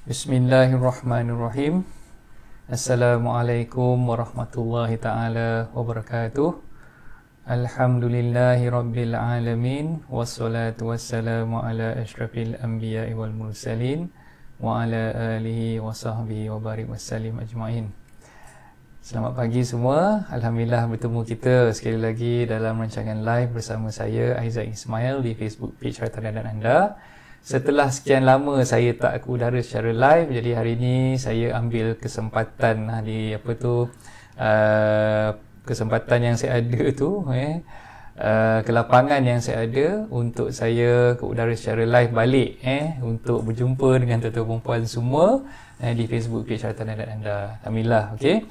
Bismillahirrahmanirrahim. Assalamualaikum warahmatullahi ta'ala wabarakatuh. Alhamdulillahi rabbil alamin. Wassalatu wassalamu ala ashrafil anbiya'i wal mursalin wa ala alihi wa sahbihi wa barik wassalim ajma'in. Selamat pagi semua. Alhamdulillah bertemu kita sekali lagi dalam rancangan live bersama saya Aizat Ismail di Facebook page Harta dan Anda. Setelah sekian lama saya tak ke udara secara live, jadi hari ini saya ambil kesempatan di kesempatan yang saya ada tu, kelapangan yang saya ada untuk saya ke udara secara live balik, untuk berjumpa dengan tuan-tuan perempuan semua di Facebook page Harta dan Anda. Alhamdulillah, okey.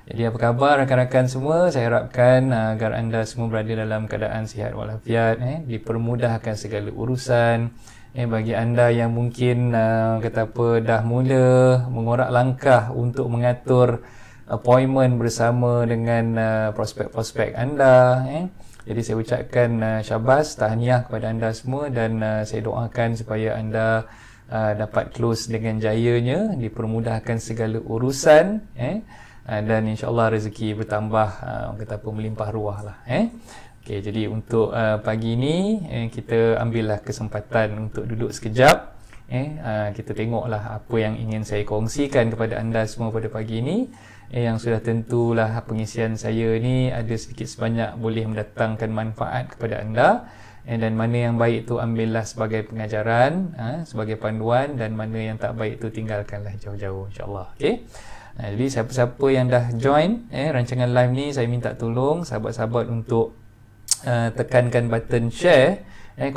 Jadi apa khabar rakan-rakan semua? Saya harapkan agar anda semua berada dalam keadaan sihat walafiat, dipermudahkan segala urusan. Bagi anda yang mungkin dah mula mengorak langkah untuk mengatur appointment bersama dengan prospek-prospek anda, jadi saya ucapkan syabas, tahniah kepada anda semua dan saya doakan supaya anda dapat close dengan jayanya, dipermudahkan segala urusan, dan insya-Allah rezeki bertambah, melimpah ruah lah. Okay, jadi untuk pagi ini kita ambillah kesempatan untuk duduk sekejap. Kita tengoklah apa yang ingin saya kongsikan kepada anda semua pada pagi ini. Yang sudah tentulah pengisian saya ni ada sedikit sebanyak boleh mendatangkan manfaat kepada anda. Dan mana yang baik tu ambillah sebagai pengajaran, sebagai panduan, dan mana yang tak baik tu tinggalkanlah jauh-jauh, insya-Allah. Okey. Jadi siapa-siapa yang dah join rancangan live ni, saya minta tolong sahabat-sahabat untuk tekankan button share,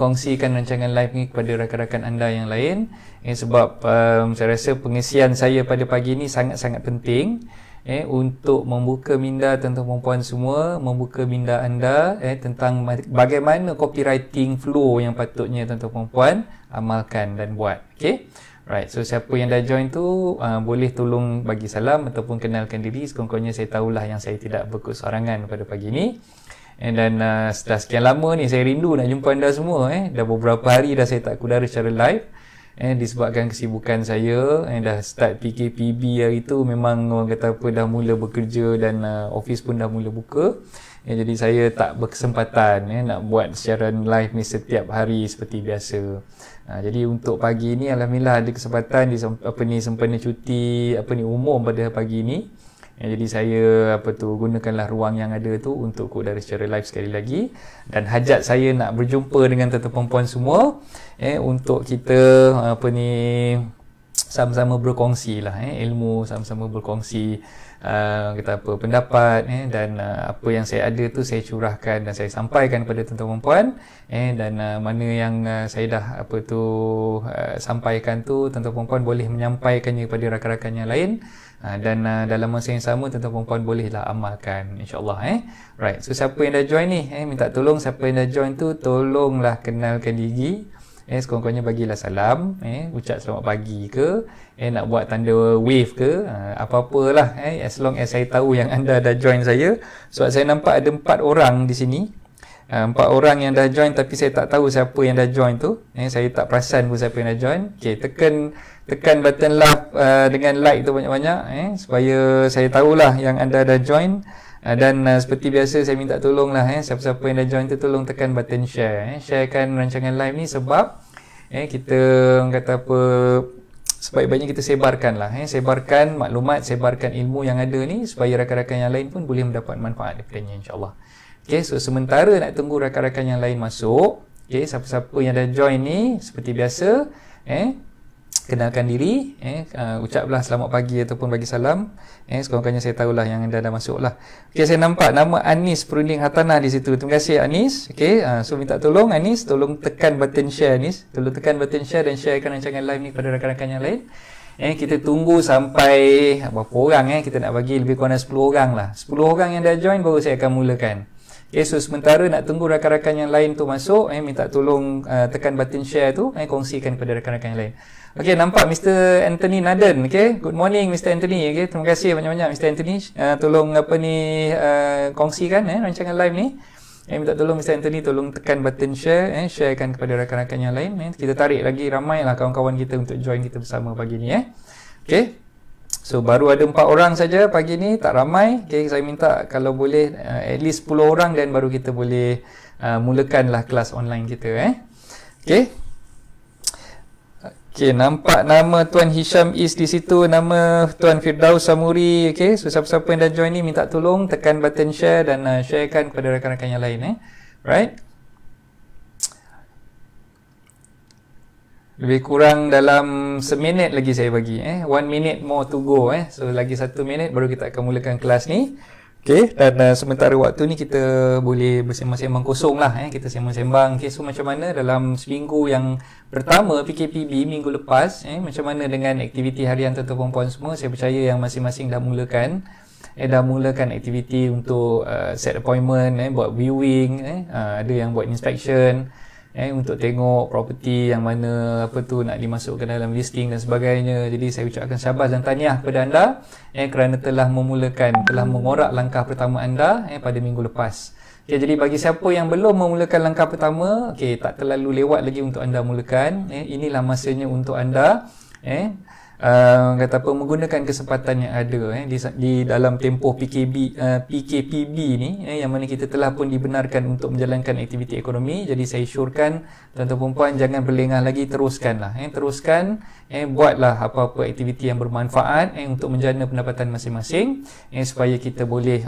kongsikan rancangan live ni kepada rakan-rakan anda yang lain, sebab saya rasa pengisian saya pada pagi ni sangat-sangat penting untuk membuka minda tuan-tuan perempuan semua, membuka minda anda tentang bagaimana copywriting flow yang patutnya tuan-tuan perempuan amalkan dan buat. Okay? Right, so siapa yang dah join tu boleh tolong bagi salam ataupun kenalkan diri. Sekurang-kurangnya saya tahulah yang saya tidak berkesorangan pada pagi ni. Dan setelah sekian lama ni saya rindu nak jumpa anda semua. Dah beberapa hari dah saya tak kudara secara live, disebabkan kesibukan saya. Dah start PKPB hari tu, memang orang kata apa, dah mula bekerja dan office pun dah mula buka. Jadi saya tak berkesempatan nak buat siaran live ni setiap hari seperti biasa. Jadi untuk pagi ni alhamdulillah ada kesempatan di sempena cuti umum pada pagi ni. Jadi saya gunakanlah ruang yang ada tu untuk ke udara secara live sekali lagi, dan hajat saya nak berjumpa dengan tuan-tuan perempuan semua untuk kita sama-sama berkongsi lah ilmu, sama-sama berkongsi pendapat, dan apa yang saya ada tu saya curahkan dan saya sampaikan kepada tuan-tuan perempuan, dan mana yang saya dah sampaikan tu tuan-tuan perempuan boleh menyampaikannya kepada rakan-rakan yang lain, dan dalam masa yang sama tuan-tuan perempuan bolehlah amalkan, insya-Allah. Right, so siapa yang dah join ni, minta tolong siapa yang dah join tu tolonglah kenalkan diri. Sekurang-kurangnya bagilah salam, ucap selamat pagi ke, nak buat tanda wave ke, apa-apalah, as long as saya tahu yang anda dah join saya. Sebab saya nampak ada 4 orang di sini, 4 orang yang dah join, tapi saya tak tahu siapa yang dah join tu. Saya tak perasan pun siapa yang dah join. Okay, tekan button love dengan like tu banyak-banyak, supaya saya tahulah yang anda dah join. Dan seperti biasa saya minta tolonglah siapa-siapa yang dah join tu tolong tekan button share, sharekan rancangan live ni, sebab kita sebaik-baiknya kita sebarkanlah, sebarkan maklumat, sebarkan ilmu yang ada ni, supaya rakan-rakan yang lain pun boleh mendapat manfaat daripadanya, insya-Allah. Okey, so sementara nak tunggu rakan-rakan yang lain masuk, siapa-siapa yang dah join ni seperti biasa, kenalkan diri, ucaplah selamat pagi ataupun bagi salam. Sekurang-kurangnya saya tahulah yang anda dah masuk lah. Okey, saya nampak nama Anis Perunding Hartanah di situ. Terima kasih Anis. Okey, so minta tolong Anis, tolong tekan button share Anis. Tolong tekan button share dan sharekan rancangan live ni kepada rakan-rakan yang lain. Kita tunggu sampai berapa orang kita nak bagi lebih kurang 10 orang lah. 10 orang yang dah join baru saya akan mulakan. Okay, so sementara nak tunggu rakan-rakan yang lain tu masuk, minta tolong tekan button share tu, kongsikan kepada rakan-rakan yang lain. Okey, nampak Mr. Anthony Naden. Okey, good morning Mr. Anthony. Okey, terima kasih banyak-banyak Mr. Anthony. Tolong kongsikan rancangan live ni. minta tolong Mr. Anthony, tolong tekan button share, sharekan kepada rakan-rakan yang lain. Kita tarik lagi ramailah kawan-kawan kita untuk join kita bersama pagi ni. Okay. So baru ada 4 orang saja pagi ni, tak ramai. Okay, saya minta kalau boleh at least 10 orang dan baru kita boleh mulakanlah kelas online kita. Okay. Okay, nampak nama Tuan Hisham Is di situ, nama Tuan Firdaus Samuri. Okay, so siapa-siapa yang dah join ni minta tolong tekan button share dan sharekan kepada rakan-rakan yang lain. Right? Lebih kurang dalam seminit lagi saya bagi. 1 minute more to go. So lagi 1 minit baru kita akan mulakan kelas ni. Okay, dan sementara waktu ni kita boleh bersembang-sembang kosong lah. Kita sembang-sembang. Okay, so macam mana dalam seminggu yang pertama PKPB minggu lepas, macam mana dengan aktiviti harian tuan-tuan puan semua. Saya percaya yang masing-masing dah mulakan aktiviti untuk set appointment, buat viewing, ada yang buat inspection, untuk tengok property yang mana nak dimasukkan dalam listing dan sebagainya. Jadi saya ucapkan syabas dan tahniah kepada anda kerana telah mengorak langkah pertama anda pada minggu lepas. Okay, jadi bagi siapa yang belum memulakan langkah pertama, tak terlalu lewat lagi untuk anda mulakan. Inilah masanya untuk anda menggunakan kesempatan yang ada di dalam tempoh PKPB ni, yang mana kita telah pun dibenarkan untuk menjalankan aktiviti ekonomi. Jadi saya syorkan tuan-tuan puan jangan berlengah lagi, teruskanlah buatlah apa-apa aktiviti yang bermanfaat untuk menjana pendapatan masing-masing, supaya kita boleh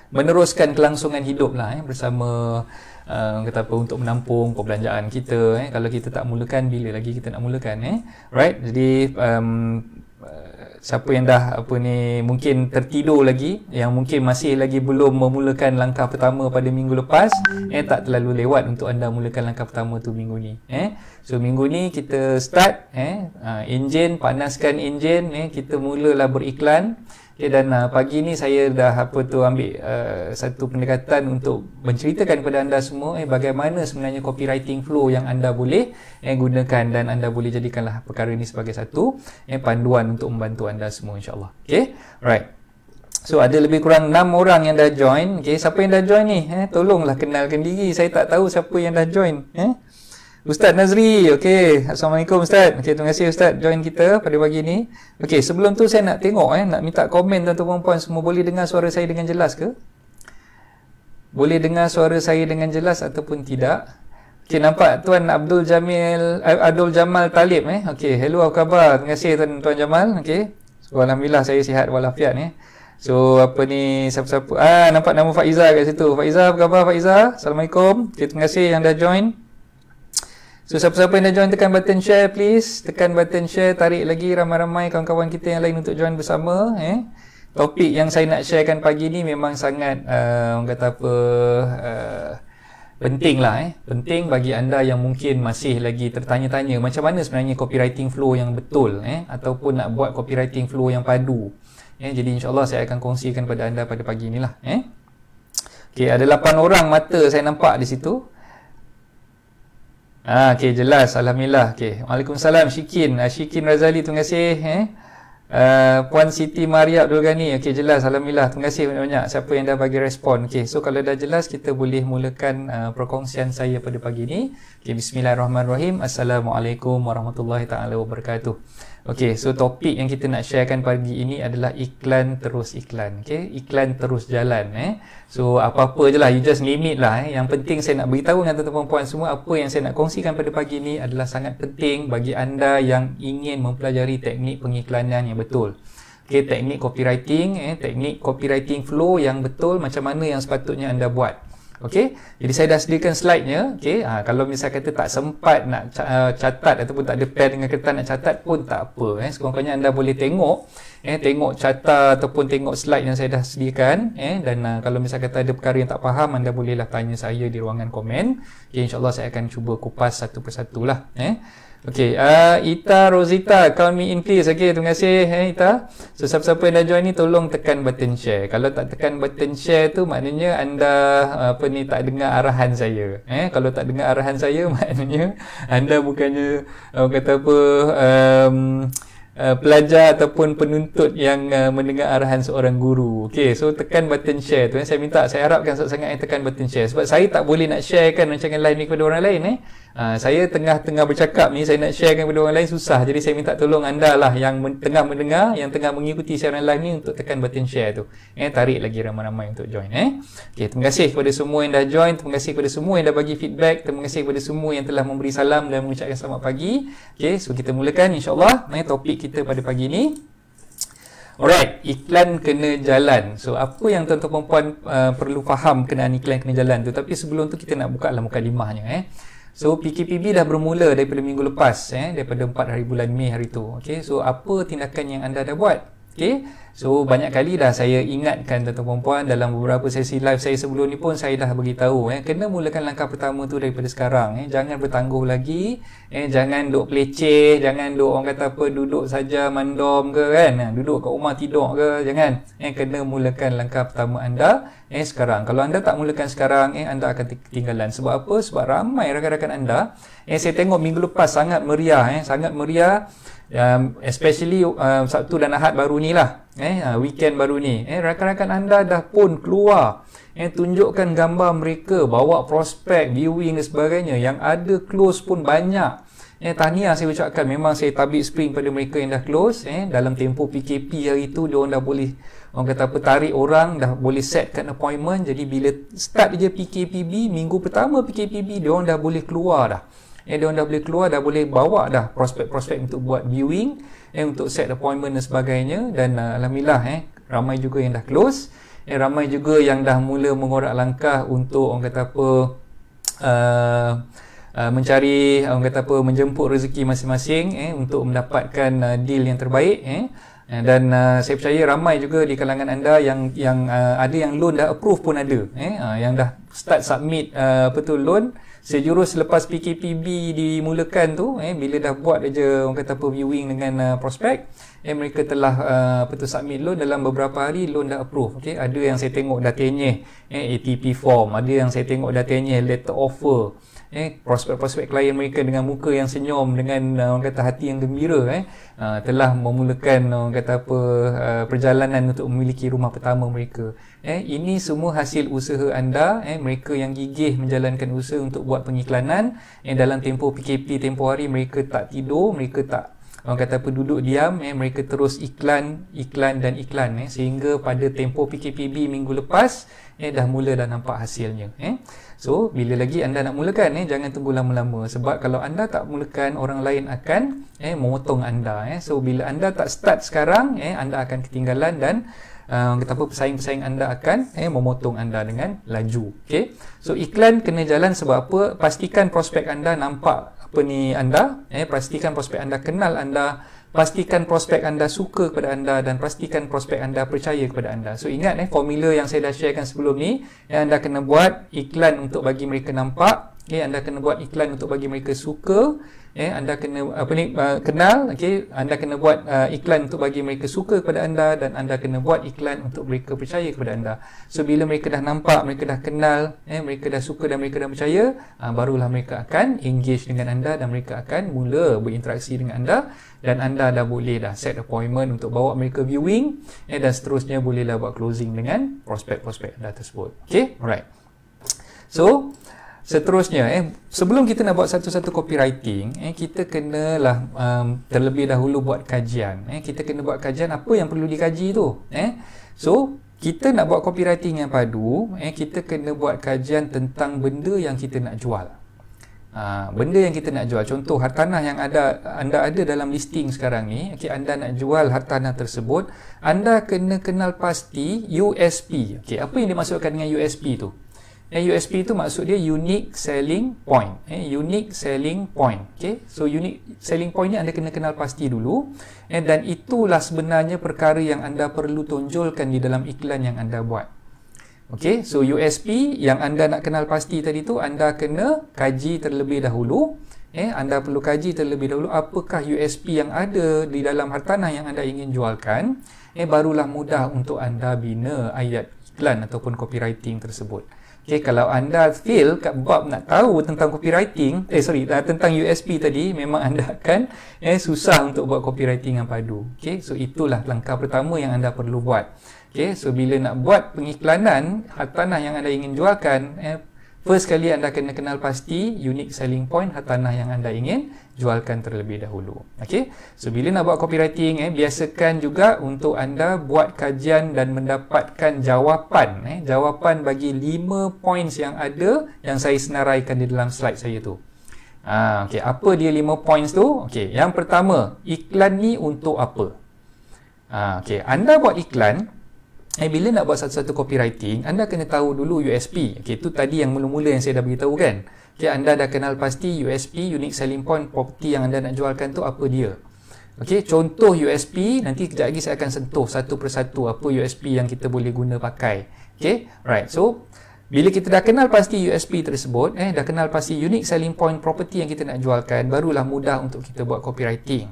meneruskan kelangsungan hidup bersama untuk menampung perbelanjaan kita. Kalau kita tak mulakan, bila lagi kita nak mulakan? Right? Jadi siapa yang dah mungkin tertidur lagi, yang mungkin masih lagi belum memulakan langkah pertama pada minggu lepas, tak terlalu lewat untuk anda mulakan langkah pertama tu minggu ni. So minggu ni kita start panaskan enjin, kita mulalah beriklan. Dan pagi ni saya dah ambil satu pendekatan untuk menceritakan kepada anda semua bagaimana sebenarnya copywriting flow yang anda boleh gunakan, dan anda boleh jadikanlah perkara ini sebagai satu panduan untuk membantu anda semua, insyaAllah. Okay, right. So ada lebih kurang 6 orang yang dah join. Okay, siapa yang dah join ni? Tolonglah kenalkan diri, saya tak tahu siapa yang dah join. Ustaz Nazri, okey. Assalamualaikum Ustaz. Okey, terima kasih Ustaz join kita pada pagi ni. Okey, sebelum tu saya nak tengok nak minta komen tuan-tuan puan semua, boleh dengar suara saya dengan jelas ke? Boleh dengar suara saya dengan jelas ataupun tidak? Okey, nampak Tuan Abdul Jamal Talib Okey, hello, apa khabar? Terima kasih Tuan Jamal. Okey. So, alhamdulillah saya sihat walafiat So siapa-siapa nampak nama Faiza kat situ. Faiza, apa khabar Faiza? Assalamualaikum. Okey, terima kasih yang dah join. So siapa-siapa yang dah join, tekan button share please. Tekan button share, tarik lagi ramai-ramai kawan-kawan kita yang lain untuk join bersama. Topik yang saya nak sharekan pagi ni memang sangat penting lah. Penting bagi anda yang mungkin masih lagi tertanya-tanya macam mana sebenarnya copywriting flow yang betul, ataupun nak buat copywriting flow yang padu. Jadi insyaAllah saya akan kongsikan pada anda pada pagi ni lah. Okay, ada 8 orang mata saya nampak di situ. Okey, jelas, alhamdulillah. Okey, waalaikumsalam Syikin Razali, terima kasih. Puan Siti Maria Abdul Ghani. Okey, jelas, alhamdulillah, terima kasih banyak-banyak siapa yang dah bagi respon. Okey, so kalau dah jelas kita boleh mulakan perkongsian saya pada pagi ni. Okey, bismillahirrahmanirrahim. Assalamualaikum warahmatullahi taala wabarakatuh. Okey, so topik yang kita nak sharekan pagi ini adalah iklan terus iklan. Okey, iklan terus jalan. So apa-apa je lah, you just name it lah. Yang penting saya nak beritahu dengan tuan-tuan puan semua, apa yang saya nak kongsikan pada pagi ini adalah sangat penting bagi anda yang ingin mempelajari teknik pengiklanan yang betul. Okey, teknik copywriting, teknik copywriting flow yang betul, macam mana yang sepatutnya anda buat. Okey, jadi saya dah sediakan slide-nya. Okey, kalau misal kata tak sempat nak catat ataupun tak ada pen dengan kertas nak catat pun tak apa. Sekurang-kurangnya anda boleh tengok catat ataupun tengok slide yang saya dah sediakan. Dan kalau misal kata ada perkara yang tak faham, anda bolehlah tanya saya di ruangan komen. Okay, InsyaAllah saya akan cuba kupas satu persatu lah. Okey, Ita Rosita, count me in please. Okey, terima kasih Ita. So siapa-siapa yang dah join ni tolong tekan button share. Kalau tak tekan button share tu maknanya anda tak dengar arahan saya. Kalau tak dengar arahan saya maknanya anda bukannya pelajar ataupun penuntut yang mendengar arahan seorang guru. Okey, so tekan button share tu. Saya harapkan sangat-sangat tekan button share sebab saya tak boleh nak sharekan rancangan live ni kepada orang lain. Saya tengah bercakap ni, saya nak sharekan kepada orang lain susah. Jadi saya minta tolong anda lah yang tengah mendengar, yang tengah mengikuti siaran live ni untuk tekan button share tu. Tarik lagi ramai-ramai untuk join. Okey, terima kasih kepada semua yang dah join, terima kasih kepada semua yang dah bagi feedback, terima kasih kepada semua yang telah memberi salam dan mengucapkan selamat pagi. Okey, so kita mulakan insya-Allah topik kita pada pagi ni. Alright, iklan kena jalan. So apa yang tuan-tuan puan perlu faham kenaan iklan kena jalan tu. Tapi sebelum tu kita nak buka lah mukadimahnya. So PKPB dah bermula daripada minggu lepas, daripada 4 hari bulan Mei hari tu. Okay, so apa tindakan yang anda dah buat? Okay, so banyak kali dah saya ingatkan tuan-tuan puan dalam beberapa sesi live saya sebelum ni pun saya dah beritahu kena mulakan langkah pertama tu daripada sekarang. Jangan bertangguh lagi, jangan duk peleceh, jangan duk orang kata apa duduk saja mandom ke kan, duduk kat rumah tidur ke, jangan. Kena mulakan langkah pertama anda sekarang. Kalau anda tak mulakan sekarang, anda akan ketinggalan. Sebab apa? Sebab ramai rakan-rakan anda saya tengok minggu lepas sangat meriah, sangat meriah. Especially Sabtu dan Ahad baru ni lah, weekend baru ni, rakan-rakan anda dah pun keluar, tunjukkan gambar mereka, bawa prospek, viewing dan sebagainya, yang ada close pun banyak. Tahniah saya ucapkan, memang saya tabik spring pada mereka yang dah close. Dalam tempoh PKP hari tu, diorang dah boleh, orang kata apa, tarik orang, dah boleh setkan appointment. Jadi bila start je PKPB, minggu pertama PKPB, diorang dah boleh keluar dah. Diorang dah boleh keluar, dah boleh bawa dah prospek-prospek untuk buat viewing, untuk set appointment dan sebagainya. Dan alhamdulillah ramai juga yang dah close, ramai juga yang dah mula mengorak langkah untuk orang kata apa, mencari, orang kata apa, menjemput rezeki masing-masing untuk mendapatkan deal yang terbaik. Dan saya percaya ramai juga di kalangan anda yang ada yang loan dah approve pun ada, yang dah start submit loan sejurus selepas PKPB dimulakan tu. Bila dah buat aja orang kata apa viewing dengan prospek, mereka telah submit loan, dalam beberapa hari loan dah approve. Okay? Ada yang saya tengok dah tenyeh ATP form, ada yang saya tengok dah tenyeh letter offer. Prospek-prospek klien mereka dengan muka yang senyum, dengan orang kata hati yang gembira, telah memulakan orang kata apa perjalanan untuk memiliki rumah pertama mereka. Ini semua hasil usaha anda, mereka yang gigih menjalankan usaha untuk buat pengiklanan. Dalam tempoh PKP, tempoh hari mereka tak tidur, mereka tak orang kata apa duduk diam, mereka terus iklan dan iklan, sehingga pada tempoh PKPB minggu lepas dah mula dah nampak hasilnya. So bila lagi anda nak mulakan, jangan tunggu lama-lama, sebab kalau anda tak mulakan, orang lain akan memotong anda. So bila anda tak start sekarang, anda akan ketinggalan, dan kata apa, pesaing-pesaing anda akan memotong anda dengan laju. Okay? So iklan kena jalan sebab apa? Pastikan prospek anda nampak anda, pastikan prospek anda kenal anda, pastikan prospek anda suka kepada anda, dan pastikan prospek anda percaya kepada anda. So ingat formula yang saya dah sharekan sebelum ni, anda kena buat iklan untuk bagi mereka nampak, anda kena buat iklan untuk bagi mereka suka, anda kena kenal, anda kena buat iklan untuk bagi mereka suka kepada anda, dan anda kena buat iklan untuk mereka percaya kepada anda. So bila mereka dah nampak, mereka dah kenal, mereka dah suka dan mereka dah percaya, barulah mereka akan engage dengan anda, dan mereka akan mula berinteraksi dengan anda, dan anda dah boleh dah set appointment untuk bawa mereka viewing, dan seterusnya bolehlah buat closing dengan prospek-prospek anda tersebut. Okay, alright. So seterusnya, sebelum kita nak buat satu-satu copywriting, kita kenalah terlebih dahulu buat kajian. Kita kena buat kajian apa yang perlu dikaji tu. So kita nak buat copywriting yang padu, kita kena buat kajian tentang benda yang kita nak jual. Benda yang kita nak jual, contoh hartanah yang anda ada dalam listing sekarang ni, anda nak jual hartanah tersebut, anda kena kenal pasti USP. Apa yang dimaksudkan dengan USP tu? USP itu maksud dia unique selling point. Unique selling point. So unique selling point ni anda kena kenal pasti dulu, dan itulah sebenarnya perkara yang anda perlu tonjolkan di dalam iklan yang anda buat. So USP yang anda nak kenal pasti tadi tu, anda kena kaji terlebih dahulu. Anda perlu kaji terlebih dahulu apakah USP yang ada di dalam hartanah yang anda ingin jualkan. Barulah mudah untuk anda bina ayat iklan ataupun copywriting tersebut. Okay, kalau anda fail kat bab nak tahu tentang copywriting, tentang USP tadi, memang anda akan susah untuk buat copywriting yang padu. Okay, so itulah langkah pertama yang anda perlu buat. Okay, so bila nak buat pengiklanan hartanah yang anda ingin jualkan, first kali anda kena kenal pasti unique selling point hartanah yang anda ingin jualkan terlebih dahulu. Okay, so bila nak buat copywriting, biasakan juga untuk anda buat kajian dan mendapatkan jawapan. Jawapan bagi 5 points yang ada yang saya senaraikan di dalam slide saya tu. Okay, apa dia 5 points tu? Okay, yang pertama, iklan ni untuk apa? Okay, anda buat iklan, bila nak buat satu-satu copywriting, anda kena tahu dulu USP. Okay, itu tadi yang mula-mula yang saya dah beritahu kan. Okay, anda dah kenal pasti USP, unique selling point, property yang anda nak jualkan tu apa dia. Okay, contoh USP, nanti kejap lagi saya akan sentuh satu persatu apa USP yang kita boleh guna pakai. Okay, right. So, bila kita dah kenal pasti USP tersebut, dah kenal pasti unique selling point, property yang kita nak jualkan, barulah mudah untuk kita buat copywriting.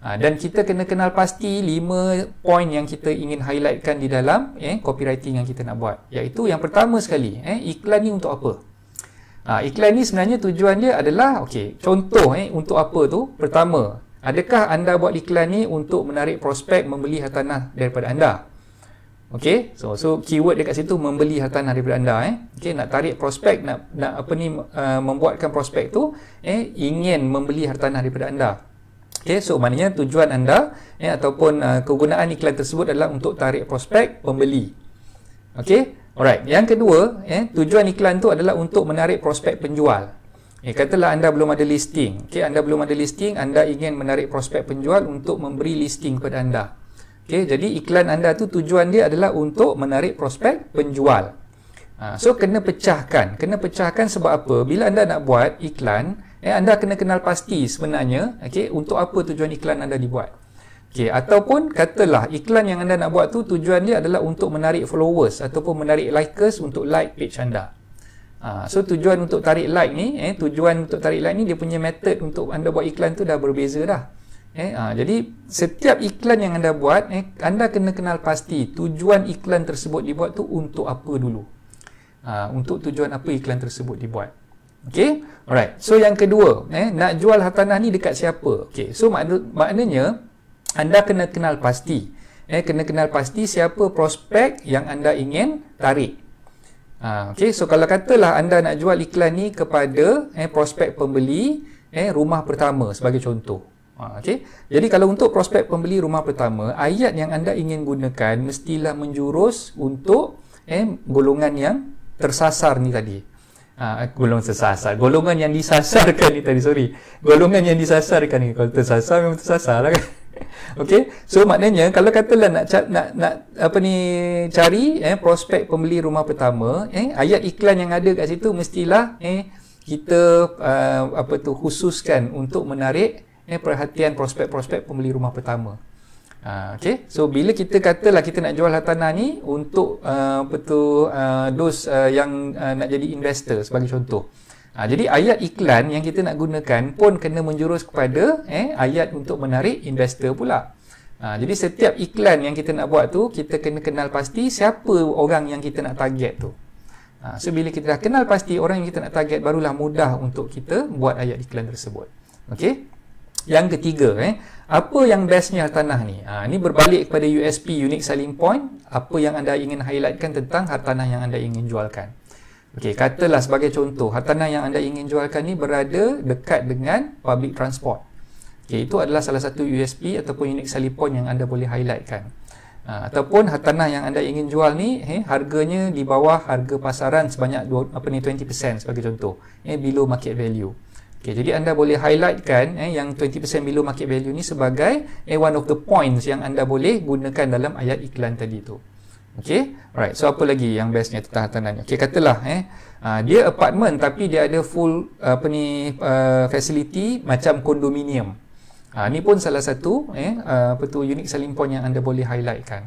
Dan kita kena kenal pasti 5 point yang kita ingin highlightkan di dalam copywriting yang kita nak buat. Iaitu yang pertama sekali, iklan ni untuk apa? Iklan ni sebenarnya tujuan dia adalah, contoh untuk apa tu? Pertama, adakah anda buat iklan ni untuk menarik prospek membeli hartanah daripada anda? So keyword dekat situ membeli hartanah daripada anda. Nak tarik prospek, nak membuatkan prospek tu ingin membeli hartanah daripada anda. So maknanya tujuan anda ataupun kegunaan iklan tersebut adalah untuk tarik prospek pembeli. Alright. Yang kedua, tujuan iklan tu adalah untuk menarik prospek penjual. Katalah anda belum ada listing. Anda belum ada listing, anda ingin menarik prospek penjual untuk memberi listing kepada anda. Jadi iklan anda tu tujuan dia adalah untuk menarik prospek penjual. So kena pecahkan. Kena pecahkan sebab apa? Bila anda nak buat iklan, anda kena kenal pasti sebenarnya untuk apa tujuan iklan anda dibuat. Ataupun katalah iklan yang anda nak buat tu tujuan dia adalah untuk menarik followers ataupun menarik likers untuk like page anda. So tujuan untuk tarik like ni, tujuan untuk tarik like ni dia punya method untuk anda buat iklan tu dah berbeza dah. Jadi setiap iklan yang anda buat, anda kena kenal pasti tujuan iklan tersebut dibuat tu untuk apa dulu. Untuk tujuan apa iklan tersebut dibuat. Alright. So yang kedua, nak jual hartanah ni dekat siapa? So maknanya anda kena kenal pasti. Kena kenal pasti siapa prospek yang anda ingin tarik. So kalau katalah anda nak jual iklan ni kepada prospek pembeli rumah pertama sebagai contoh. Jadi kalau untuk prospek pembeli rumah pertama, ayat yang anda ingin gunakan mestilah menjurus untuk golongan yang tersasar ni tadi. Golongan yang disasarkan ni tadi, golongan yang disasarkan ni. Kalau tersasar memang tersasar lah kan. So maknanya kalau katalah nak cari prospek pembeli rumah pertama, ayat iklan yang ada kat situ mestilah kita khususkan untuk menarik perhatian prospek-prospek pembeli rumah pertama. So bila kita katalah kita nak jual hartanah ni untuk those yang nak jadi investor sebagai contoh. Jadi ayat iklan yang kita nak gunakan pun kena menjurus kepada ayat untuk menarik investor pula. Jadi setiap iklan yang kita nak buat tu, kita kena kenal pasti siapa orang yang kita nak target tu. So bila kita dah kenal pasti orang yang kita nak target, barulah mudah untuk kita buat ayat iklan tersebut. Yang ketiga, apa yang bestnya hartanah ni? Ini berbalik kepada USP, unique selling point. Apa yang anda ingin highlightkan tentang hartanah yang anda ingin jualkan. Katalah sebagai contoh, hartanah yang anda ingin jualkan ni berada dekat dengan public transport. Itu adalah salah satu USP ataupun unique selling point yang anda boleh highlightkan. Ataupun hartanah yang anda ingin jual ni, harganya di bawah harga pasaran sebanyak 20% sebagai contoh, below market value. Jadi anda boleh highlightkan yang 20% below market value ni sebagai one of the points yang anda boleh gunakan dalam ayat iklan tadi tu. Right. So apa lagi yang bestnya tentang hartanah ni? Katalah dia apartment tapi dia ada full facility macam kondominium. Ni pun salah satu unique selling point yang anda boleh highlightkan.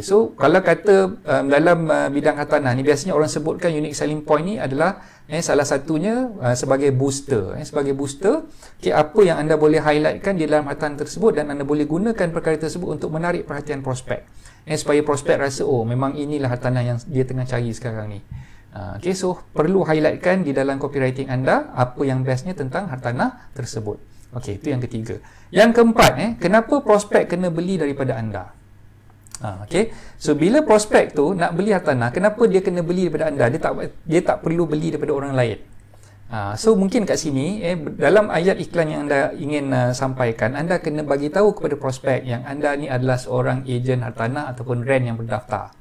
So kalau kata dalam bidang hartanah ni biasanya orang sebutkan unique selling point ni adalah salah satunya sebagai booster. Sebagai booster, apa yang anda boleh highlightkan di dalam hartanah tersebut dan anda boleh gunakan perkara tersebut untuk menarik perhatian prospek. Supaya prospek rasa, oh memang inilah hartanah yang dia tengah cari sekarang ni. Okay, so perlu highlightkan di dalam copywriting anda apa yang bestnya tentang hartanah tersebut. Okey, itu yang ketiga. Yang keempat, kenapa prospek kena beli daripada anda? Okey, so bila prospek tu nak beli hartanah, kenapa dia kena beli daripada anda? Dia tak perlu beli daripada orang lain. So mungkin kat sini dalam ayat iklan yang anda ingin sampaikan, anda kena bagi tahu kepada prospek yang anda ni adalah seorang ejen hartanah ataupun rent yang berdaftar.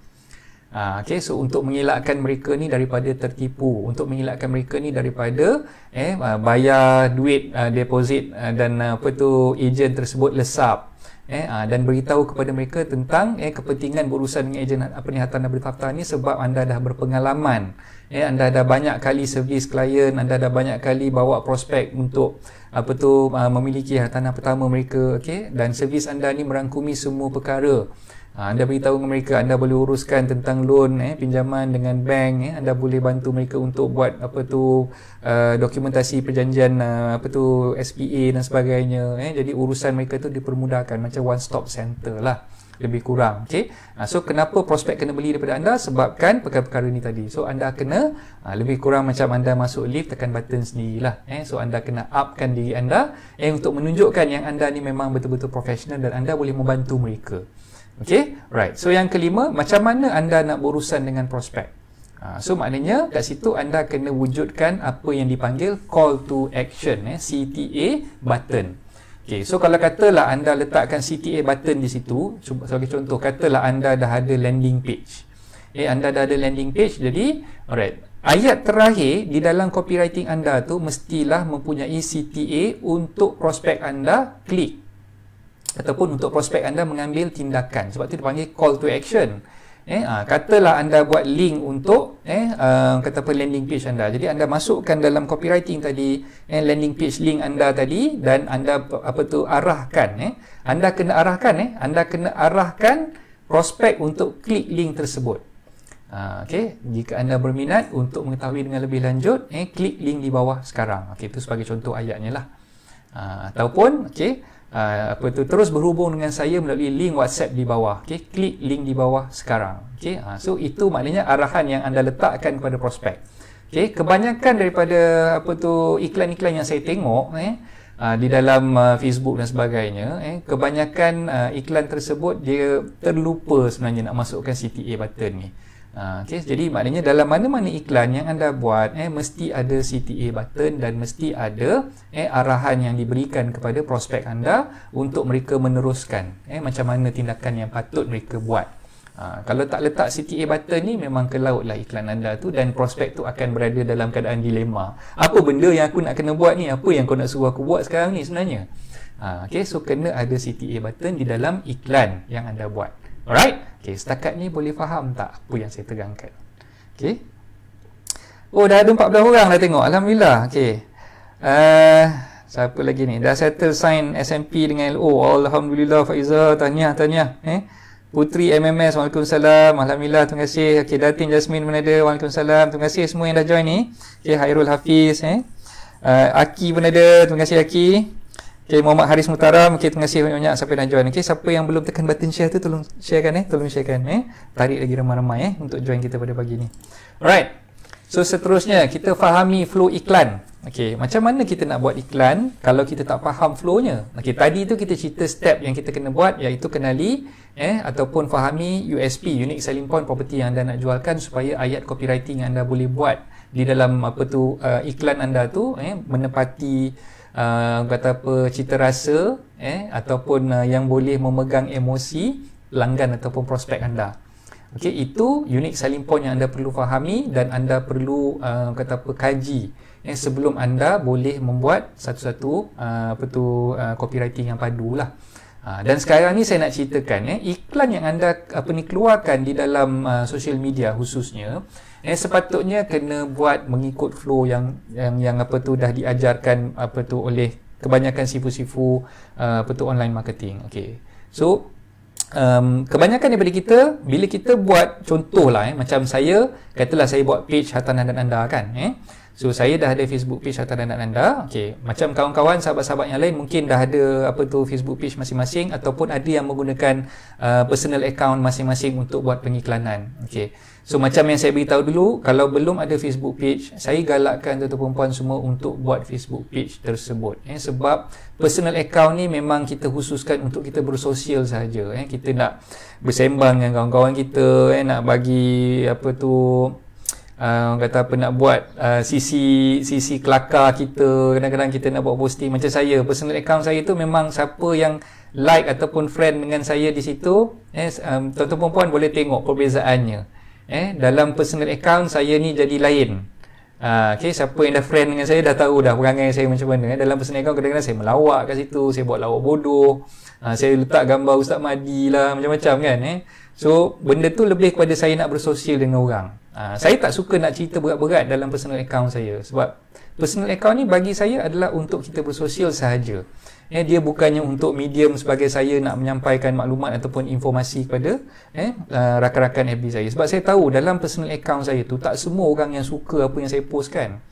Okay, so untuk mengelakkan mereka ni daripada tertipu, untuk mengelakkan mereka ni daripada bayar duit deposit dan ejen tersebut lesap, dan beritahu kepada mereka tentang kepentingan berurusan dengan ejen hartanah berdaftar ni sebab anda dah berpengalaman, anda dah banyak kali servis klien, anda dah banyak kali bawa prospek untuk memiliki hartanah pertama mereka, okay? Dan servis anda ni merangkumi semua perkara. Anda beritahu kepada mereka anda boleh uruskan tentang loan, pinjaman dengan bank, anda boleh bantu mereka untuk buat dokumentasi perjanjian SPA dan sebagainya, jadi urusan mereka tu dipermudahkan, macam one stop center lah lebih kurang. Okay? So kenapa prospek kena beli daripada anda? Sebabkan perkara-perkara ni tadi. So anda kena lebih kurang macam anda masuk lift tekan button sendirilah. So anda kena upkan diri anda untuk menunjukkan yang anda ni memang betul-betul profesional dan anda boleh membantu mereka. Okay, right. So yang kelima, macam mana anda nak berurusan dengan prospek? So maknanya kat situ anda kena wujudkan apa yang dipanggil call to action, CTA button. Okay, so kalau katalah anda letakkan CTA button di situ, sebagai contoh, katalah anda dah ada landing page. Anda dah ada landing page, jadi alright, ayat terakhir di dalam copywriting anda tu mestilah mempunyai CTA untuk prospek anda klik, ataupun untuk prospek anda mengambil tindakan. Sebab tu dipanggil call to action. Katalah anda buat link untuk landing page anda. Jadi anda masukkan dalam copywriting tadi landing page link anda tadi, dan anda arahkan, anda kena arahkan prospek untuk klik link tersebut. Okay, jika anda berminat untuk mengetahui dengan lebih lanjut, klik link di bawah sekarang. Okay, itu sebagai contoh ayatnya lah. Ataupun terus berhubung dengan saya melalui link WhatsApp di bawah. Okay, klik link di bawah sekarang. Okay, so itu maknanya arahan yang anda letakkan kepada prospek. Okay, kebanyakan daripada iklan-iklan yang saya tengok di dalam Facebook dan sebagainya, kebanyakan iklan tersebut dia terlupa sebenarnya nak masukkan CTA button ni. Okay, jadi maknanya dalam mana-mana iklan yang anda buat, mesti ada CTA button dan mesti ada arahan yang diberikan kepada prospek anda untuk mereka meneruskan macam mana tindakan yang patut mereka buat. Kalau tak letak CTA button ni, memang ke laut lah iklan anda tu, dan prospek tu akan berada dalam keadaan dilema. Apa benda yang aku nak kena buat ni? Apa yang kau nak suruh aku buat sekarang ni sebenarnya? Okay, so kena ada CTA button di dalam iklan yang anda buat. Alright? Okay, setakat ni boleh faham tak apa yang saya terangkan? Okay. Oh, dah ada 14 orang dah tengok. Alhamdulillah. Okay. Siapa lagi ni? Dah settle sign SMP dengan LO. Alhamdulillah, Faizah. Tahniah. Putri MMS, Waalaikumsalam. Alhamdulillah, terima kasih. Okay, Datin Jasmine pun ada. Waalaikumsalam. Terima kasih semua yang dah join ni. Okay, Hairul Hafiz. Aki pun ada. Terima kasih, Aki. Okay, Muhammad Haris Mutaram. Okay, terima kasih banyak-banyak siapa yang dah join. Okay, siapa yang belum tekan button share tu, tolong sharekan tolong sharekan tarik lagi ramai-ramai untuk join kita pada pagi ni. Alright, so seterusnya kita fahami flow iklan. Okay, macam mana kita nak buat iklan kalau kita tak faham flow-nya? Okay, tadi tu kita cerita step yang kita kena buat, iaitu kenali ataupun fahami USP, unique selling point, property yang anda nak jualkan, supaya ayat copywriting yang anda boleh buat di dalam iklan anda tu menepati cita rasa ataupun yang boleh memegang emosi pelanggan ataupun prospek anda. Okey, itu unique selling point yang anda perlu fahami dan anda perlu kaji sebelum anda boleh membuat satu-satu copywriting yang padu lah. Dan sekarang ni saya nak ceritakan iklan yang anda keluarkan di dalam social media khususnya, sepatutnya kena buat mengikut flow yang dah diajarkan oleh kebanyakan sifu-sifu online marketing. Okey. So kebanyakan daripada kita, bila kita buat contoh lah macam saya, katalah saya buat page hartanah dan anda kan, So saya dah ada Facebook page hartanah dan anda. Okey, macam kawan-kawan sahabat-sahabat yang lain mungkin dah ada Facebook page masing-masing ataupun ada yang menggunakan personal account masing-masing untuk buat pengiklanan. Okey. So macam yang saya beritahu dulu, kalau belum ada Facebook page, saya galakkan tuan-tuan perempuan semua untuk buat Facebook page tersebut. Sebab personal account ni memang kita khususkan untuk kita bersosial sahaja. Kita nak bersembang dengan kawan-kawan kita, nak bagi nak buat sisi kelakar kita. Kadang-kadang kita nak buat posting macam saya, personal account saya tu memang siapa yang like ataupun friend dengan saya di situ, tuan-tuan perempuan boleh tengok perbezaannya. Dalam personal account saya ni jadi lain. Okay, siapa yang dah friend dengan saya dah tahu dah perangai saya macam mana. Dalam personal account kadang-kadang saya melawak kat situ, saya buat lawak bodoh, saya letak gambar Ustaz Mahdi lah, macam-macam kan. So benda tu lebih kepada saya nak bersosial dengan orang. Saya tak suka nak cerita berat-berat dalam personal account saya, sebab personal account ni bagi saya adalah untuk kita bersosial sahaja. Dia bukannya untuk medium sebagai saya nak menyampaikan maklumat ataupun informasi kepada rakan-rakan FB saya. Sebab saya tahu dalam personal account saya tu tak semua orang yang suka apa yang saya postkan.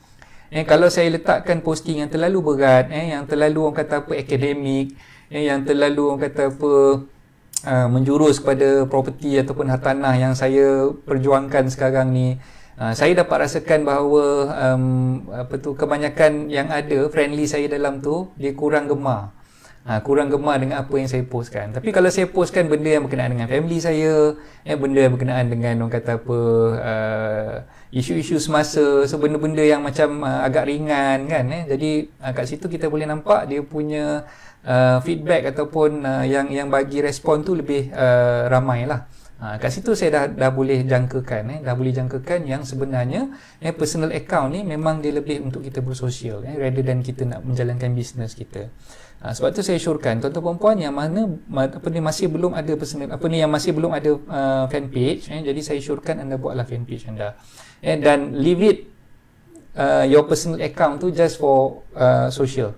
Kalau saya letakkan posting yang terlalu berat, yang terlalu orang kata akademik, yang terlalu orang kata menjurus kepada properti ataupun hartanah yang saya perjuangkan sekarang ni, saya dapat rasakan bahawa kebanyakan yang ada friendly saya dalam tu dia kurang gemar. Kurang gemar dengan apa yang saya postkan. Tapi kalau saya postkan benda yang berkenaan dengan family saya, benda yang berkenaan dengan orang kata isu-isu semasa, so benda-benda yang macam agak ringan kan, jadi kat situ kita boleh nampak dia punya feedback ataupun yang bagi respon tu lebih ramai lah. Kat situ saya dah boleh jangkakan yang sebenarnya personal account ni memang dia lebih untuk kita bersosial, rather than kita nak menjalankan bisnes kita. Sebab tu saya syorkan tuan-tuan perempuan yang mana masih belum ada personal yang masih belum ada fan page, jadi saya syorkan anda buatlah fan page anda, dan leave it your personal account tu just for social,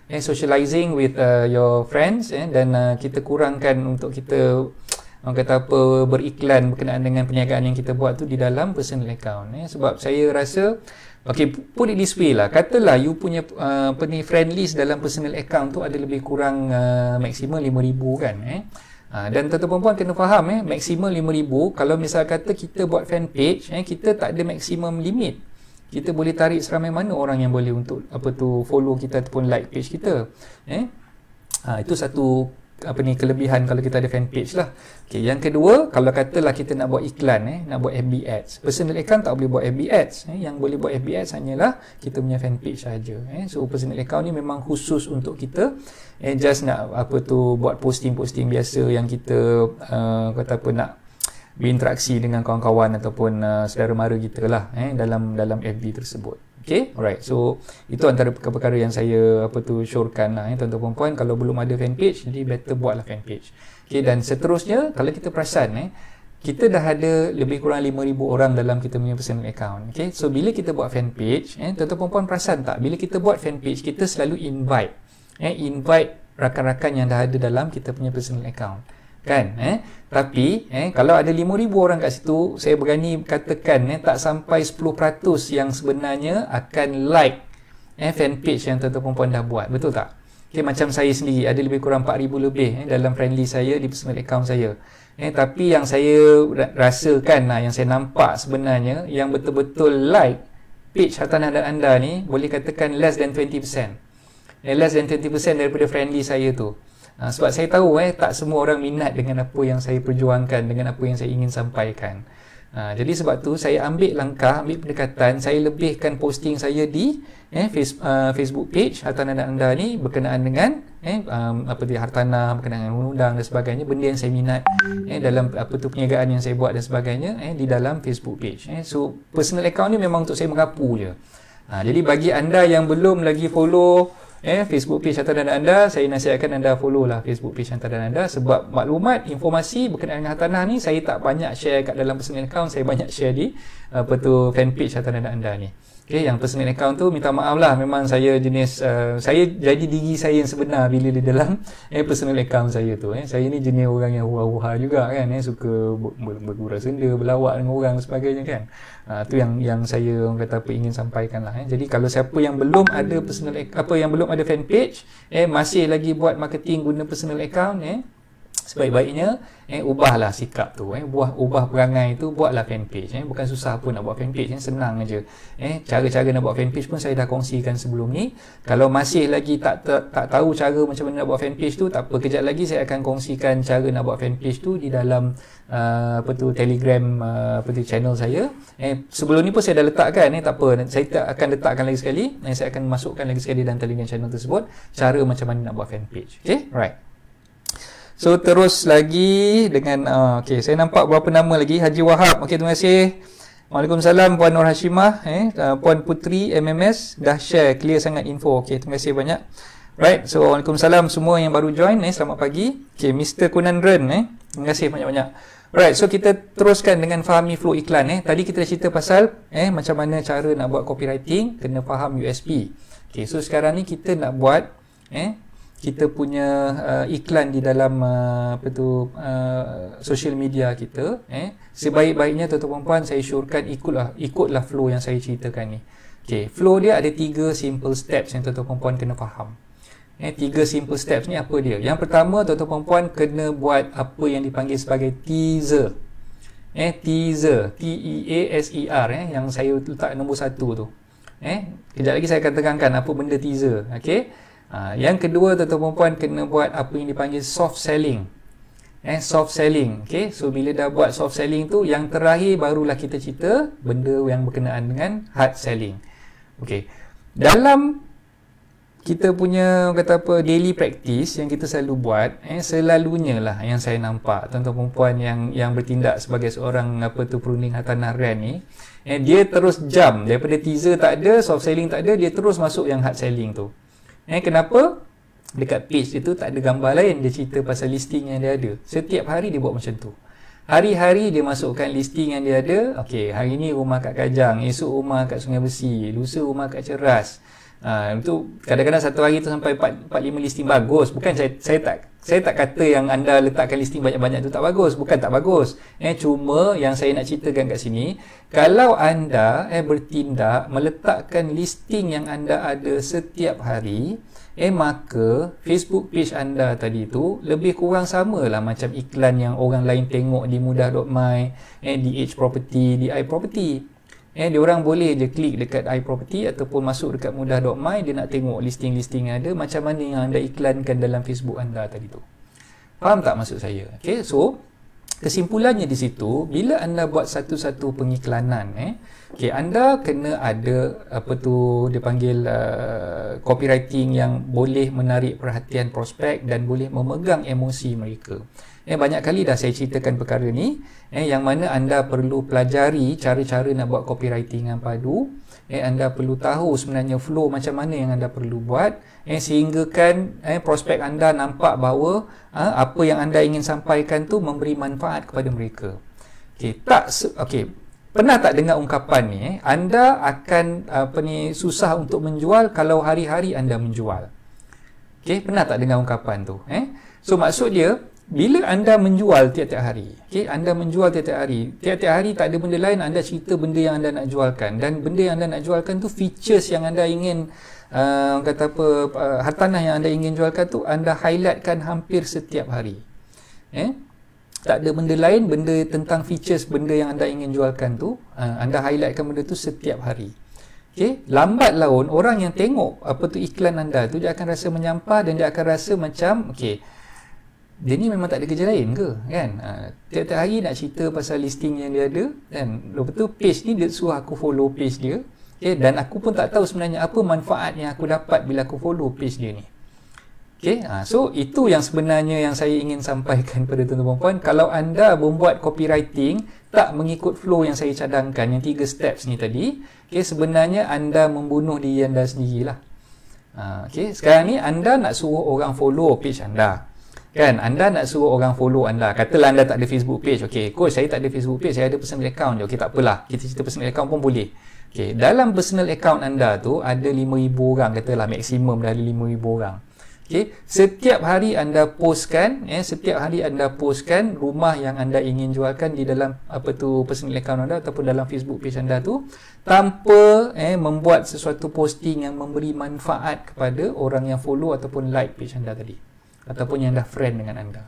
socializing with your friends, dan kita kurangkan untuk kita orang kata beriklan berkenaan dengan perniagaan yang kita buat tu di dalam personal account. Sebab saya rasa, put it this way lah, katalah you punya friend list dalam personal account tu ada lebih kurang maksimum 5,000 kan. Dan tuan-tuan perempuan kena faham, maksimum 5,000, kalau misal kata kita buat fan page, kita tak ada maksimum limit. Kita boleh tarik seramai mana orang yang boleh untuk follow kita ataupun like page kita. Itu satu kelebihan kalau kita ada fan page lah. Yang kedua, kalau katalah kita nak buat iklan, nak buat FB ads, personal account tak boleh buat FB ads. Yang boleh buat FB ads hanyalah kita punya fan page saja. So personal account ni memang khusus untuk kita just nak buat posting-posting biasa yang kita nak berinteraksi dengan kawan-kawan ataupun saudara mara kita lah dalam FB tersebut. Okay, alright. So itu antara perkara-perkara yang saya syorkan lah, tuan-tuan perempuan, kalau belum ada fan page, jadi better buatlah fan page. Okay, dan seterusnya kalau kita perasan, kita dah ada lebih kurang 5,000 orang dalam kita punya personal account. Okay, so bila kita buat fan page, tuan-tuan perempuan perasan tak, bila kita buat fan page, kita selalu invite rakan-rakan yang dah ada dalam kita punya personal account kan. Tapi kalau ada 5,000 orang kat situ, saya berani katakan tak sampai 10% yang sebenarnya akan like fanpage yang tuan-tuan perempuan dah buat. Betul tak? Okay, macam saya sendiri ada lebih kurang 4,000 lebih dalam friendly saya di personal account saya. Tapi yang saya rasakan yang saya nampak sebenarnya yang betul-betul like page hartanah dan anda ni, boleh katakan less than 20%. Less than 20% daripada friendly saya tu. Sebab saya tahu tak semua orang minat dengan apa yang saya perjuangkan, dengan apa yang saya ingin sampaikan. Jadi sebab tu saya ambil langkah, ambil pendekatan, saya lebihkan posting saya di Facebook page hartanah dan anda ni berkenaan dengan hartanah, berkenaan dengan undang dan sebagainya, benda yang saya minat dalam perniagaan yang saya buat dan sebagainya di dalam Facebook page. So personal account ni memang untuk saya mengapu je. Jadi bagi anda yang belum lagi follow Facebook page hartanah dan anda, saya nasihatkan anda follow lah Facebook page hartanah dan anda, sebab maklumat, informasi berkenaan dengan hartanah ni saya tak banyak share kat dalam personal account, saya banyak share di fan page hartanah dan anda ni. Okay, yang personal account tu minta maaf lah, memang saya jenis saya jadi diri saya yang sebenar bila di dalam personal account saya tu. Saya ni jenis orang yang hura-hura juga kan, suka bergurau senda, berlawak dengan orang sebagainya kan. Tu yang saya orang kata apa ingin sampaikan lah. Jadi kalau siapa yang belum ada personal yang belum ada fan page, masih lagi buat marketing guna personal account, sebaik-baiknya ubahlah sikap tu, ubah perangai tu, buatlah fanpage. Bukan susah pun nak buat fanpage, senang aja. Cara-cara nak buat fanpage pun saya dah kongsikan sebelum ni. Kalau masih lagi tak tahu cara macam mana nak buat fanpage tu, tak apa, kejap lagi saya akan kongsikan cara nak buat fanpage tu di dalam Telegram channel saya. Sebelum ni pun saya dah letakkan, tak apa, saya akan letakkan lagi sekali. Saya akan masukkan lagi sekali dalam Telegram channel tersebut cara macam mana nak buat fanpage. Okay, right. So terus lagi dengan okey, saya nampak berapa nama lagi. Haji Wahab, okey, terima kasih. Waalaikumsalam Puan Nur Hashimah, Puan Putri MMS dah share clear sangat info. Okey, terima kasih banyak. Right, so Waalaikumsalam semua yang baru join, selamat pagi. Okey, Mr. Kunandran, terima kasih banyak-banyak. Right, so kita teruskan dengan fahami flow iklan. Tadi kita dah cerita pasal macam mana cara nak buat copywriting, kena faham USP. Okey, so sekarang ni kita nak buat kita punya iklan di dalam social media kita. Sebaik-baiknya tuan-tuan puan, saya syorkan ikutlah flow yang saya ceritakan ni. Okay, flow dia ada 3 simple steps yang tuan-tuan puan kena faham. 3 simple steps ni apa dia? Yang pertama, tuan-tuan puan kena buat apa yang dipanggil sebagai teaser. Teaser, T-E-A-S-E-R, yang saya letak nombor 1 tu. Kejap lagi saya akan terangkan apa benda teaser. Okay. Yang kedua, tuan-tuan puan kena buat apa yang dipanggil soft selling. Soft selling. Okay, so bila dah buat soft selling tu, yang terakhir barulah kita cerita benda yang berkenaan dengan hard selling. Okay, dalam kita punya kata apa daily practice yang kita selalu buat, selalunya lah yang saya nampak tuan-tuan puan yang bertindak sebagai seorang perunding hartanah rent ni, dia terus jump daripada teaser tak ada, soft selling tak ada, dia terus masuk yang hard selling tu. Kenapa? Dekat page dia tu tak ada gambar lain, dia cerita pasal listing yang dia ada. Setiap hari dia buat macam tu. Hari-hari dia masukkan listing yang dia ada. Okey, hari ni rumah kat Kajang, esok rumah kat Sungai Besi, lusa rumah kat Ceras. Itu kadang-kadang satu hari tu sampai 4-5 listing bagus. Bukan saya tak kata yang anda letakkan listing banyak-banyak tu tak bagus. Bukan tak bagus. Cuma yang saya nak ceritakan kat sini, kalau anda bertindak meletakkan listing yang anda ada setiap hari, maka Facebook page anda tadi tu lebih kurang sama lah macam iklan yang orang lain tengok di mudah.my, di Edge Property, di iProperty. Diorang boleh je klik dekat iProperty ataupun masuk dekat mudah.my, dia nak tengok listing-listing yang ada, macam mana yang anda iklankan dalam Facebook anda tadi tu. Faham tak maksud saya? Okay, so kesimpulannya di situ, bila anda buat satu-satu pengiklanan, okay, anda kena ada dia panggil copywriting yang boleh menarik perhatian prospek dan boleh memegang emosi mereka. Banyak kali dah saya ceritakan perkara ni, yang mana anda perlu pelajari cara-cara nak buat copywriting yang padu. Anda perlu tahu sebenarnya flow macam mana yang anda perlu buat, sehingga kan prospek anda nampak bahawa apa yang anda ingin sampaikan tu memberi manfaat kepada mereka. Okey, pernah tak dengar ungkapan ni, anda akan susah untuk menjual kalau hari-hari anda menjual. Okey, pernah tak dengar ungkapan tu? So maksud dia, bila anda menjual tiap-tiap hari, anda menjual tiap-tiap hari tak ada benda lain, anda cerita benda yang anda nak jualkan, dan benda yang anda nak jualkan tu features yang anda ingin hartanah yang anda ingin jualkan tu anda highlightkan hampir setiap hari. Tak ada benda lain, benda tentang features benda yang anda ingin jualkan tu, anda highlightkan benda tu setiap hari. Lambat laun orang yang tengok iklan anda tu, dia akan rasa menyampah dan dia akan rasa macam dia ni memang tak ada kerja lain ke, kan? Tiap-tiap hari nak cerita pasal listing yang dia ada, dan lepas tu page ni dia suruh aku follow page dia, dan aku pun tak tahu sebenarnya apa manfaat yang aku dapat bila aku follow page dia ni. So itu yang sebenarnya yang saya ingin sampaikan pada tuan-tuan puan. Kalau anda membuat copywriting tak mengikut flow yang saya cadangkan, yang 3 steps ni tadi, sebenarnya anda membunuh diri anda sendirilah. Sekarang ni anda nak suruh orang follow page anda, kan? Anda nak suruh orang follow anda. Katalah anda tak ada Facebook page. Coach, saya tak ada Facebook page, saya ada personal account je. Tak apalah, kita cerita personal account pun boleh. Okay, dalam personal account anda tu ada 5,000 orang, katalah maksimum dah ada 5,000 orang. Okay, setiap hari anda postkan, setiap hari anda postkan rumah yang anda ingin jualkan di dalam personal account anda ataupun dalam Facebook page anda tu, tanpa membuat sesuatu posting yang memberi manfaat kepada orang yang follow ataupun like page anda tadi, ataupun yang dah friend dengan anda.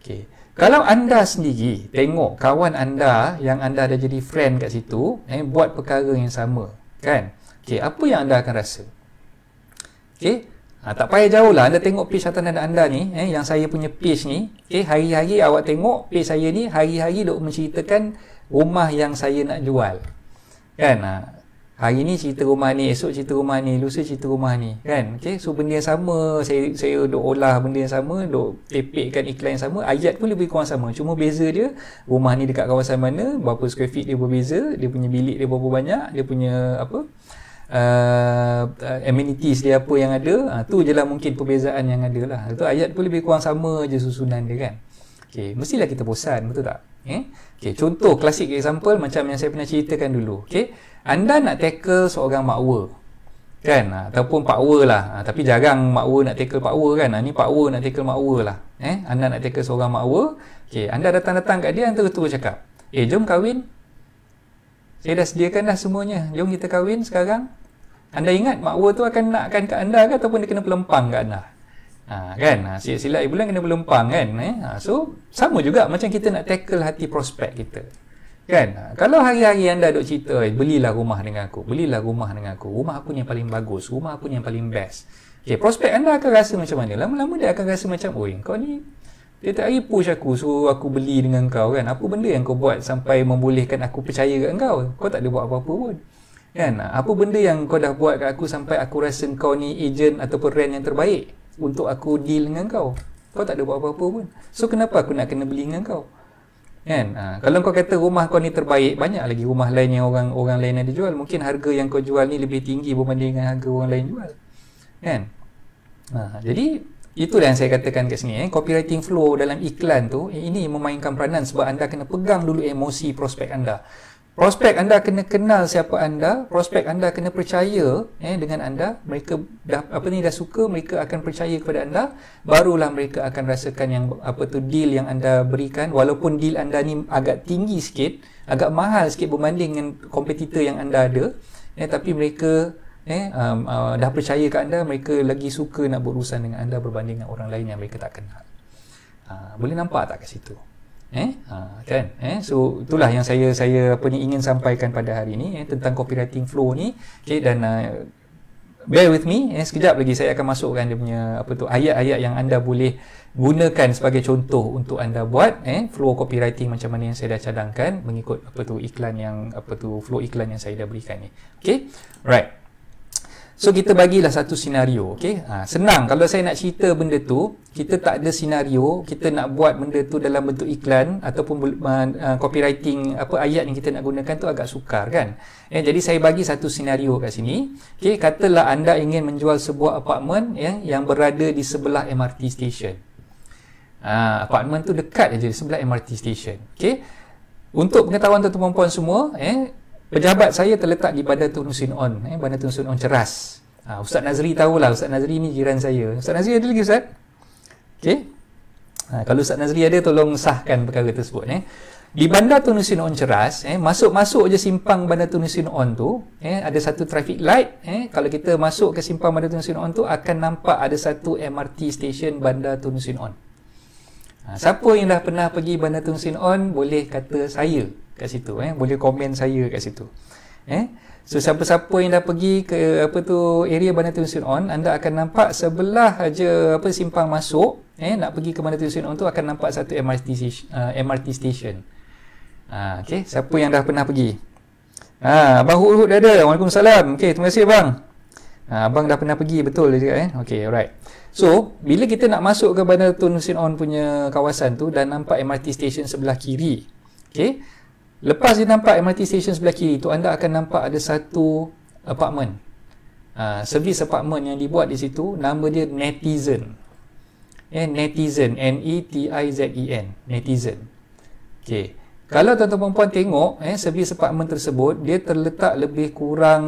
Okay. Kalau anda sendiri tengok kawan anda yang anda dah jadi friend kat situ buat perkara yang sama, kan? Okay, apa yang anda akan rasa? Okay, tak payah jauh lah, anda tengok page atanan anda ni, yang saya punya page ni, okay, hari-hari awak tengok page saya ni, hari-hari duk menceritakan rumah yang saya nak jual, kan? Hari ni cerita rumah ni, esok cerita rumah ni, lusa cerita rumah ni, kan? Okay, so benda yang sama, saya duk olah benda yang sama, duk tepekkan iklan yang sama, ayat pun lebih kurang sama. Cuma beza dia, rumah ni dekat kawasan mana, berapa square feet dia berbeza, dia punya bilik dia berapa banyak, dia punya amenities dia apa yang ada, tu je lah mungkin perbezaan yang ada lah. Itu ayat pun lebih kurang sama je susunan dia, kan? Okay, mestilah kita bosan, betul tak? Okay, contoh klasik example macam yang saya pernah ceritakan dulu. Okay, anda nak tackle seorang makwa, kan? Ataupun pakwa lah, tapi jarang makwa nak tackle pakwa, kan? Ni pakwa nak tackle makwa lah. Anda nak tackle seorang makwa. Okay, anda datang-datang kat dia, anda terus cakap, jom kahwin, saya dah sediakan dah semuanya, jom kita kahwin sekarang. Anda ingat makwa tu akan nakkan kat anda ke, ataupun dia kena pelempang kat anda? Kan? Silap bulan kena pelempang, kan? So sama juga macam kita nak tackle hati prospek kita, kan? Kalau hari-hari anda duk cerita, belilah rumah dengan aku, belilah rumah dengan aku, rumah aku ni yang paling bagus, rumah aku ni yang paling best. Okay, prospek anda akan rasa macam mana? Lama-lama dia akan rasa macam, kau ni dia tak hari push aku, suruh aku beli dengan kau, kan? Apa benda yang kau buat sampai membolehkan aku percaya kat kau? Kau tak ada buat apa-apa pun, kan? Apa benda yang kau dah buat kat aku sampai aku rasa kau ni agent ataupun rent yang terbaik untuk aku deal dengan kau? Kau tak ada buat apa-apa pun. So kenapa aku nak kena beli dengan kau? Kan? Kalau kau kata rumah kau ni terbaik, banyak lagi rumah lain yang orang lain ada jual. Mungkin harga yang kau jual ni lebih tinggi berbanding dengan harga orang lain jual, kan? Jadi itulah yang saya katakan kat sini, copywriting flow dalam iklan tu, ini memainkan peranan sebab anda kena pegang dulu emosi prospek anda. Prospek anda kena kenal siapa anda, prospek anda kena percaya dengan anda, mereka dah dah suka, mereka akan percaya kepada anda, barulah mereka akan rasakan yang deal yang anda berikan, walaupun deal anda ni agak tinggi sikit, agak mahal sikit berbanding dengan kompetitor yang anda ada, tapi mereka dah percaya ke anda, mereka lagi suka nak berurusan dengan anda berbanding dengan orang lain yang mereka tak kenal. Boleh nampak tak kat situ? Kan? So itulah yang saya ingin sampaikan pada hari ini tentang copywriting flow ni. Okay, dan bear with me, sekejap lagi saya akan masukkan dia punya ayat-ayat yang anda boleh gunakan sebagai contoh untuk anda buat flow copywriting macam mana yang saya dah cadangkan mengikut iklan yang flow iklan yang saya dah berikan ni. Okay, right. So kita bagilah satu senario, okay? Senang kalau saya nak cerita benda tu, kita tak ada senario, kita nak buat benda tu dalam bentuk iklan ataupun copywriting ayat yang kita nak gunakan tu agak sukar, kan? Jadi saya bagi satu senario kat sini. Okay, katalah anda ingin menjual sebuah apartmen yang berada di sebelah MRT station. Apartmen tu dekat aja di sebelah MRT station. Okay? Untuk pengetahuan tuan-tuan dan puan semua, pejabat saya terletak di Bandar Tun Hussein On, Bandar Tun Hussein On Ceras. Ustaz Nazri tahulah, Ustaz Nazri ni jiran saya. Ustaz Nazri ada lagi, Ustaz? Okey. Kalau Ustaz Nazri ada, tolong sahkan perkara tersebut. Di Bandar Tun Hussein On Ceras, masuk je simpang Bandar Tun Hussein On tu, ada satu traffic light. Kalau kita masuk ke simpang Bandar Tun Hussein On tu, akan nampak ada satu MRT station Bandar Tun Hussein On. Siapa yang dah pernah pergi Bandar Tun Hussein On, boleh kata saya kat situ, boleh komen saya kat situ. So siapa-siapa yang dah pergi ke area Bandar Tun Hussein On, anda akan nampak sebelah aja simpang masuk, nak pergi ke Bandar Tun Hussein On tu akan nampak satu MRT station. Okey, siapa yang dah pernah pergi? Abang Hud dah ada. Waalaikumsalam. Okey, terima kasih abang. Abang dah pernah pergi, betul dia Okey, alright. So, bila kita nak masuk ke Bandar Tun Hussein On punya kawasan tu dan nampak MRT station sebelah kiri. Okey. Lepas dia nampak MRT station sebelah kiri tu, anda akan nampak ada satu apartmen. Servis apartmen yang dibuat di situ, nama dia Netizen. Netizen, Netizen, Netizen. Okey. Kalau tuan-tuan perempuan tengok servis apartmen tersebut, dia terletak lebih kurang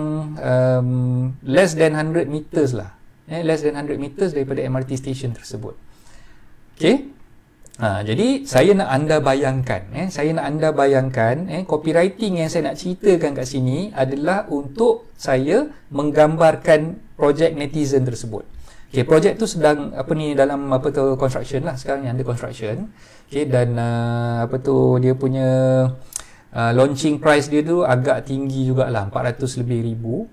less than 100 meters lah. Less than 100 meters daripada MRT station tersebut. Okey. Jadi saya nak anda bayangkan, copywriting yang saya nak ceritakan kat sini adalah untuk saya menggambarkan projek netizen tersebut. Okey, projek tu sedang dalam construction lah sekarang, yang under construction. Okey, dan dia punya launching price dia tu agak tinggi jugalah, 400 lebih ribu.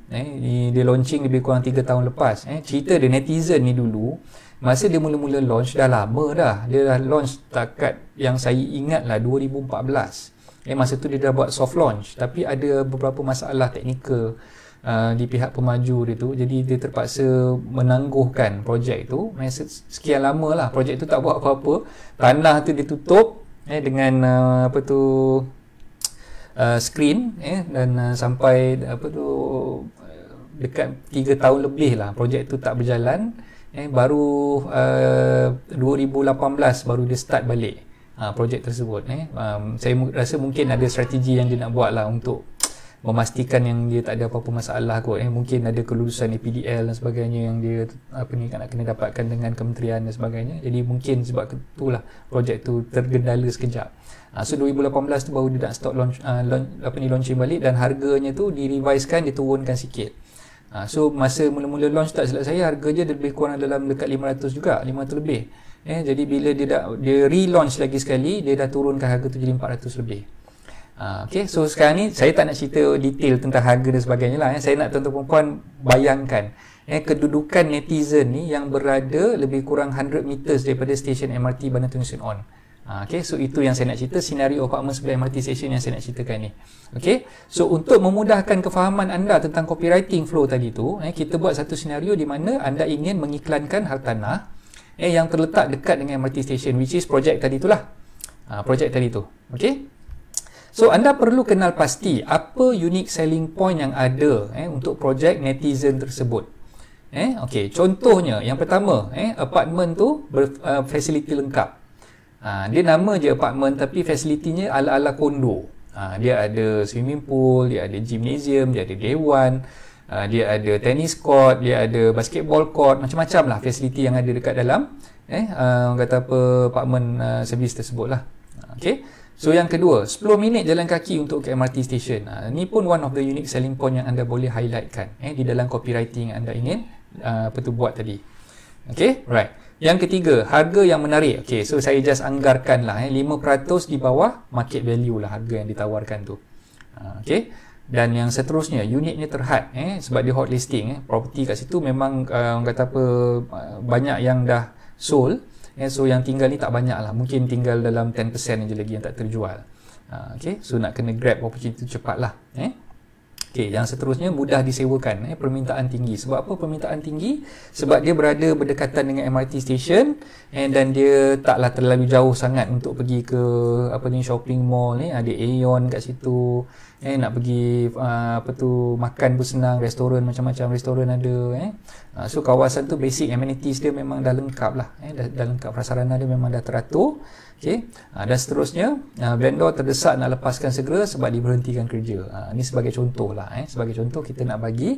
Dia launching lebih kurang 3 tahun lepas. Cerita dia netizen ni dulu, masa dia mula-mula launch dah lama dah. Dia dah launch takat yang saya ingat lah 2014. Masa tu dia dah buat soft launch, tapi ada beberapa masalah teknikal di pihak pemaju dia tu, jadi dia terpaksa menangguhkan projek tu. Sekian lama lah projek tu tak buat apa-apa. Tanah tu ditutup dengan screen dan sampai dekat 3 tahun lebih lah projek tu tak berjalan. Baru 2018 baru dia start balik projek tersebut. Saya rasa mungkin ada strategi yang dia nak buat lah untuk memastikan yang dia tak ada apa-apa masalah kot. Mungkin ada kelulusan APDL dan sebagainya yang dia nak kena dapatkan dengan kementerian dan sebagainya. Jadi mungkin sebab itulah projek tu tergendala sekejap. So 2018 tu baru dia nak start launching balik, dan harganya tu direvisekan, diturunkan sikit. So masa mula-mula launch tak silap saya, harga dia lebih kurang dalam dekat 500 juga, 500 lebih. Jadi bila dia relaunch lagi sekali, dia dah turunkan harga tu jadi 400 lebih. Okay, so sekarang ni saya tak nak cerita detail tentang harga dan sebagainya lah. Saya nak tuan-tuan perempuan bayangkan kedudukan netizen ni yang berada lebih kurang 100 meters daripada stesen MRT Bandar Tunku Sien On. Okay, so itu yang saya nak cerita, senario apartmen sebelah MRT station yang saya nak ceritakan ni. Okay, so untuk memudahkan kefahaman anda tentang copywriting flow tadi tu, kita buat satu senario di mana anda ingin mengiklankan hartanah yang terletak dekat dengan MRT station, which is projek tadi tu lah. Projek tadi tu. Okay, so anda perlu kenal pasti apa unique selling point yang ada untuk projek netizen tersebut. Okay, contohnya yang pertama, apartmen tu berfasiliti lengkap. Dia nama je apartmen tapi fasilitinya ala-ala kondo. Dia ada swimming pool, dia ada gymnasium, dia ada dewan, dia ada tennis court, dia ada basketball court, macam-macam lah fasiliti yang ada dekat dalam kata apa apartmen servis tersebut lah. Okay, so yang kedua, 10 minit jalan kaki untuk ke MRT station. Ni pun one of the unique selling point yang anda boleh highlightkan di dalam copywriting yang anda ingin buat tadi. Okay, right. Yang ketiga, harga yang menarik. Okay, so saya just anggarkan lah 5% di bawah market value lah harga yang ditawarkan tu. Okay, dan yang seterusnya, unitnya terhad sebab dia hot listing. Property kat situ memang kata apa, banyak yang dah sold. So yang tinggal ni tak banyak lah, mungkin tinggal dalam 10% je lagi yang tak terjual. Okay, so nak kena grab opportunity tu cepat lah. Okay, yang seterusnya mudah disewakan, permintaan tinggi. Sebab apa permintaan tinggi? Sebab dia berada berdekatan dengan MRT station dan dia taklah terlalu jauh sangat untuk pergi ke shopping mall ni. Ada Aeon kat situ. Nak pergi makan pun senang, restoran macam-macam restoran ada. So kawasan tu basic amenities dia memang dah lengkap lah. Dah lengkap, prasarana dia memang dah teratur. Okay. Dan seterusnya, vendor terdesak nak lepaskan segera sebab diberhentikan kerja. Ini sebagai contoh lah. Sebagai contoh kita nak bagi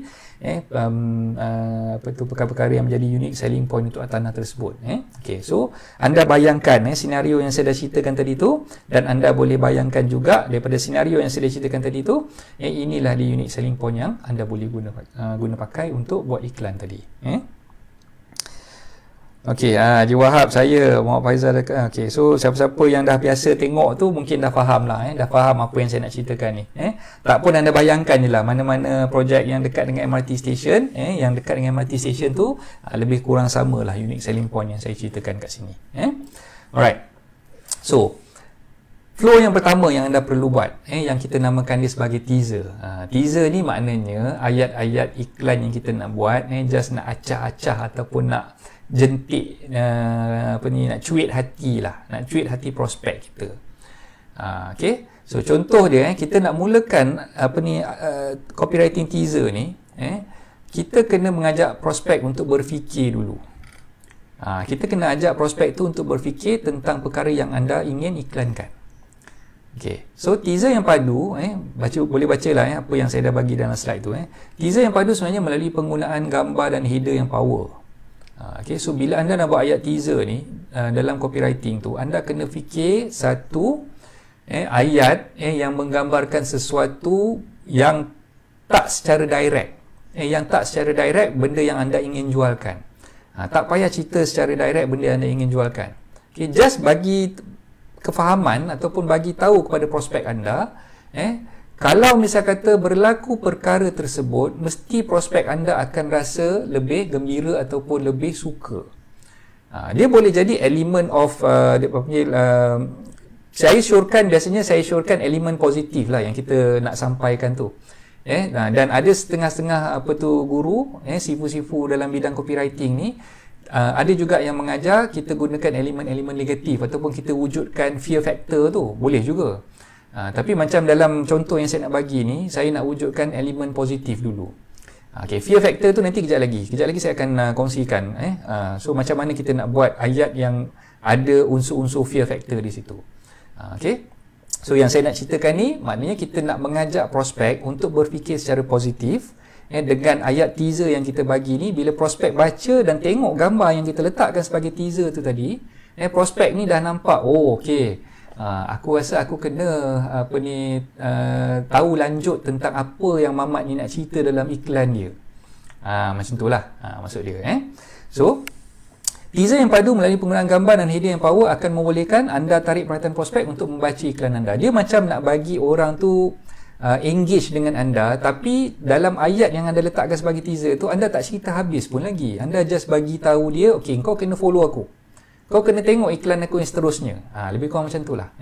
perkara-perkara yang menjadi unique selling point untuk tanah tersebut. Okay. So anda bayangkan senario yang saya dah ceritakan tadi tu, dan anda boleh bayangkan juga daripada senario yang saya dah ceritakan tadi tu, inilah the unique selling point yang anda boleh guna pakai untuk buat iklan tadi. Okey, Haji Wahab, saya Muhammad Faizal. Okey, so siapa-siapa yang dah biasa tengok tu mungkin dah faham lah, dah faham apa yang saya nak ceritakan ni. Tak pun anda bayangkan je lah mana-mana projek yang dekat dengan MRT station, yang dekat dengan MRT station tu lebih kurang sama lah unique selling point yang saya ceritakan kat sini. Alright. So, flow yang pertama yang anda perlu buat, yang kita namakan dia sebagai teaser. Teaser ni maknanya ayat-ayat iklan yang kita nak buat, just nak acah-acah ataupun nak jentik nak cuit hati lah, nak cuit hati prospek kita. Okay, so contoh dia, kita nak mulakan copywriting teaser ni, kita kena mengajak prospek untuk berfikir dulu. Kita kena ajak prospek tu untuk berfikir tentang perkara yang anda ingin iklankan. Okey. So teaser yang padu, boleh bacalah apa yang saya dah bagi dalam slide tu. Teaser yang padu sebenarnya melalui penggunaan gambar dan header yang power. Okey, so bila anda nak buat ayat teaser ni dalam copywriting tu, anda kena fikir satu ayat yang menggambarkan sesuatu yang tak secara direct. Yang tak secara direct benda yang anda ingin jualkan. Tak payah cerita secara direct benda yang anda ingin jualkan. Okay, just bagi kefahaman ataupun bagi tahu kepada prospek anda, kalau misal kata berlaku perkara tersebut, mesti prospek anda akan rasa lebih gembira ataupun lebih suka. Dia boleh jadi elemen of dia panggil biasanya saya syorkan elemen positif lah yang kita nak sampaikan tu. Dan ada setengah-setengah guru, sifu-sifu dalam bidang copywriting ni, ada juga yang mengajar kita gunakan elemen-elemen negatif ataupun kita wujudkan fear factor tu, boleh juga. Tapi macam dalam contoh yang saya nak bagi ni, saya nak wujudkan elemen positif dulu. Okay, fear factor tu nanti kejap lagi saya akan kongsikan. So macam mana kita nak buat ayat yang ada unsur-unsur fear factor di situ. Okay. So yang saya nak ceritakan ni, maknanya kita nak mengajak prospek untuk berfikir secara positif. Dengan ayat teaser yang kita bagi ni, bila prospek baca dan tengok gambar yang kita letakkan sebagai teaser tu tadi, prospek ni dah nampak, oh okey, aku rasa aku kena tahu lanjut tentang apa yang Mamat ni nak cerita dalam iklan dia. Macam tu lah maksud dia. So teaser yang padu melalui penggunaan gambar dan header yang power akan membolehkan anda tarik perhatian prospek untuk membaca iklan anda. Dia macam nak bagi orang tu engage dengan anda, tapi dalam ayat yang anda letakkan sebagai teaser tu, anda tak cerita habis pun lagi. Anda just bagi tahu dia, okey, kau kena follow aku. Kau kena tengok iklan aku yang seterusnya. Lebih kurang macam tu lah.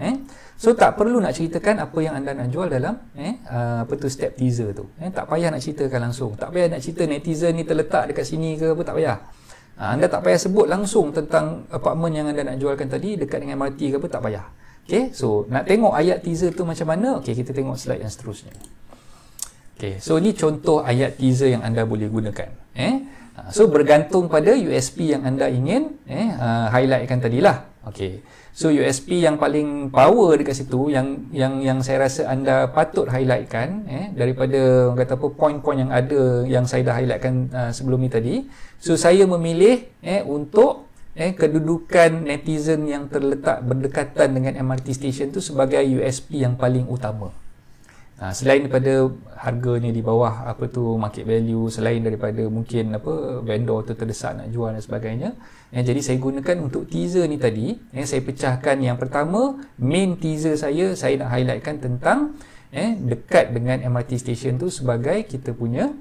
So tak perlu nak ceritakan apa yang anda nak jual dalam step teaser tu. Tak payah nak ceritakan langsung. Tak payah nak cerita netizen ni terletak dekat sini ke apa, tak payah. Anda tak payah sebut langsung tentang apartmen yang anda nak jualkan tadi dekat dengan MRT ke apa, tak payah. Okay, so nak tengok ayat teaser tu macam mana? Okay, kita tengok slide yang seterusnya. Okay, so ni contoh ayat teaser yang anda boleh gunakan. So bergantung pada USP yang anda ingin highlightkan tadilah. Okay, so USP yang paling power dekat situ, yang saya rasa anda patut highlightkan daripada kata apa poin-poin yang ada yang saya dah highlightkan sebelum ni tadi. So saya memilih untuk kedudukan netizen yang terletak berdekatan dengan MRT station tu sebagai USP yang paling utama. Selain daripada harganya di bawah market value, selain daripada mungkin vendor tu terdesak nak jual dan sebagainya, jadi saya gunakan untuk teaser ni tadi, saya pecahkan yang pertama, main teaser saya nak highlightkan tentang dekat dengan MRT station tu sebagai kita punya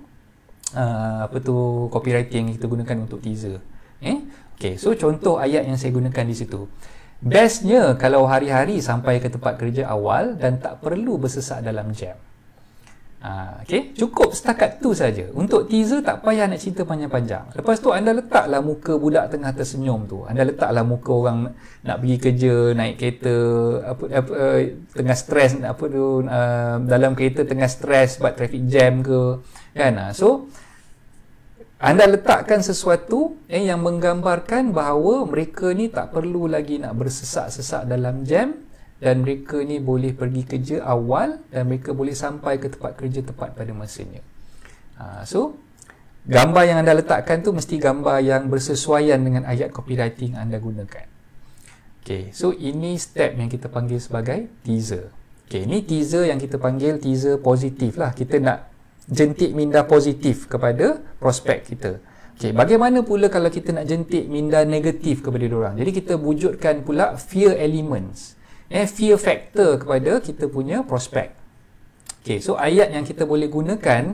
copywriting yang kita gunakan untuk teaser. Okay, so contoh ayat yang saya gunakan di situ. Bestnya kalau hari-hari sampai ke tempat kerja awal dan tak perlu bersesak dalam jam. Okay, cukup setakat tu saja. Untuk teaser tak payah nak cerita panjang-panjang. Lepas tu anda letaklah muka budak tengah tersenyum tu. Anda letaklah muka orang nak pergi kerja, naik kereta, tengah stres, dalam kereta tengah stres sebab traffic jam ke, kan? So anda letakkan sesuatu yang menggambarkan bahawa mereka ni tak perlu lagi nak bersesak-sesak dalam jam, dan mereka ni boleh pergi kerja awal dan mereka boleh sampai ke tempat kerja tepat pada masanya. So gambar yang anda letakkan tu mesti gambar yang bersesuaian dengan ayat copywriting anda gunakan. Okay, so ini step yang kita panggil sebagai teaser. Okay, ini teaser yang kita panggil teaser positif lah. Kita nak jentik minda positif kepada prospek kita. Okay, bagaimana pula kalau kita nak jentik minda negatif kepada diorang? Jadi kita wujudkan pula fear elements, fear factor kepada kita punya prospek. Okay, so ayat yang kita boleh gunakan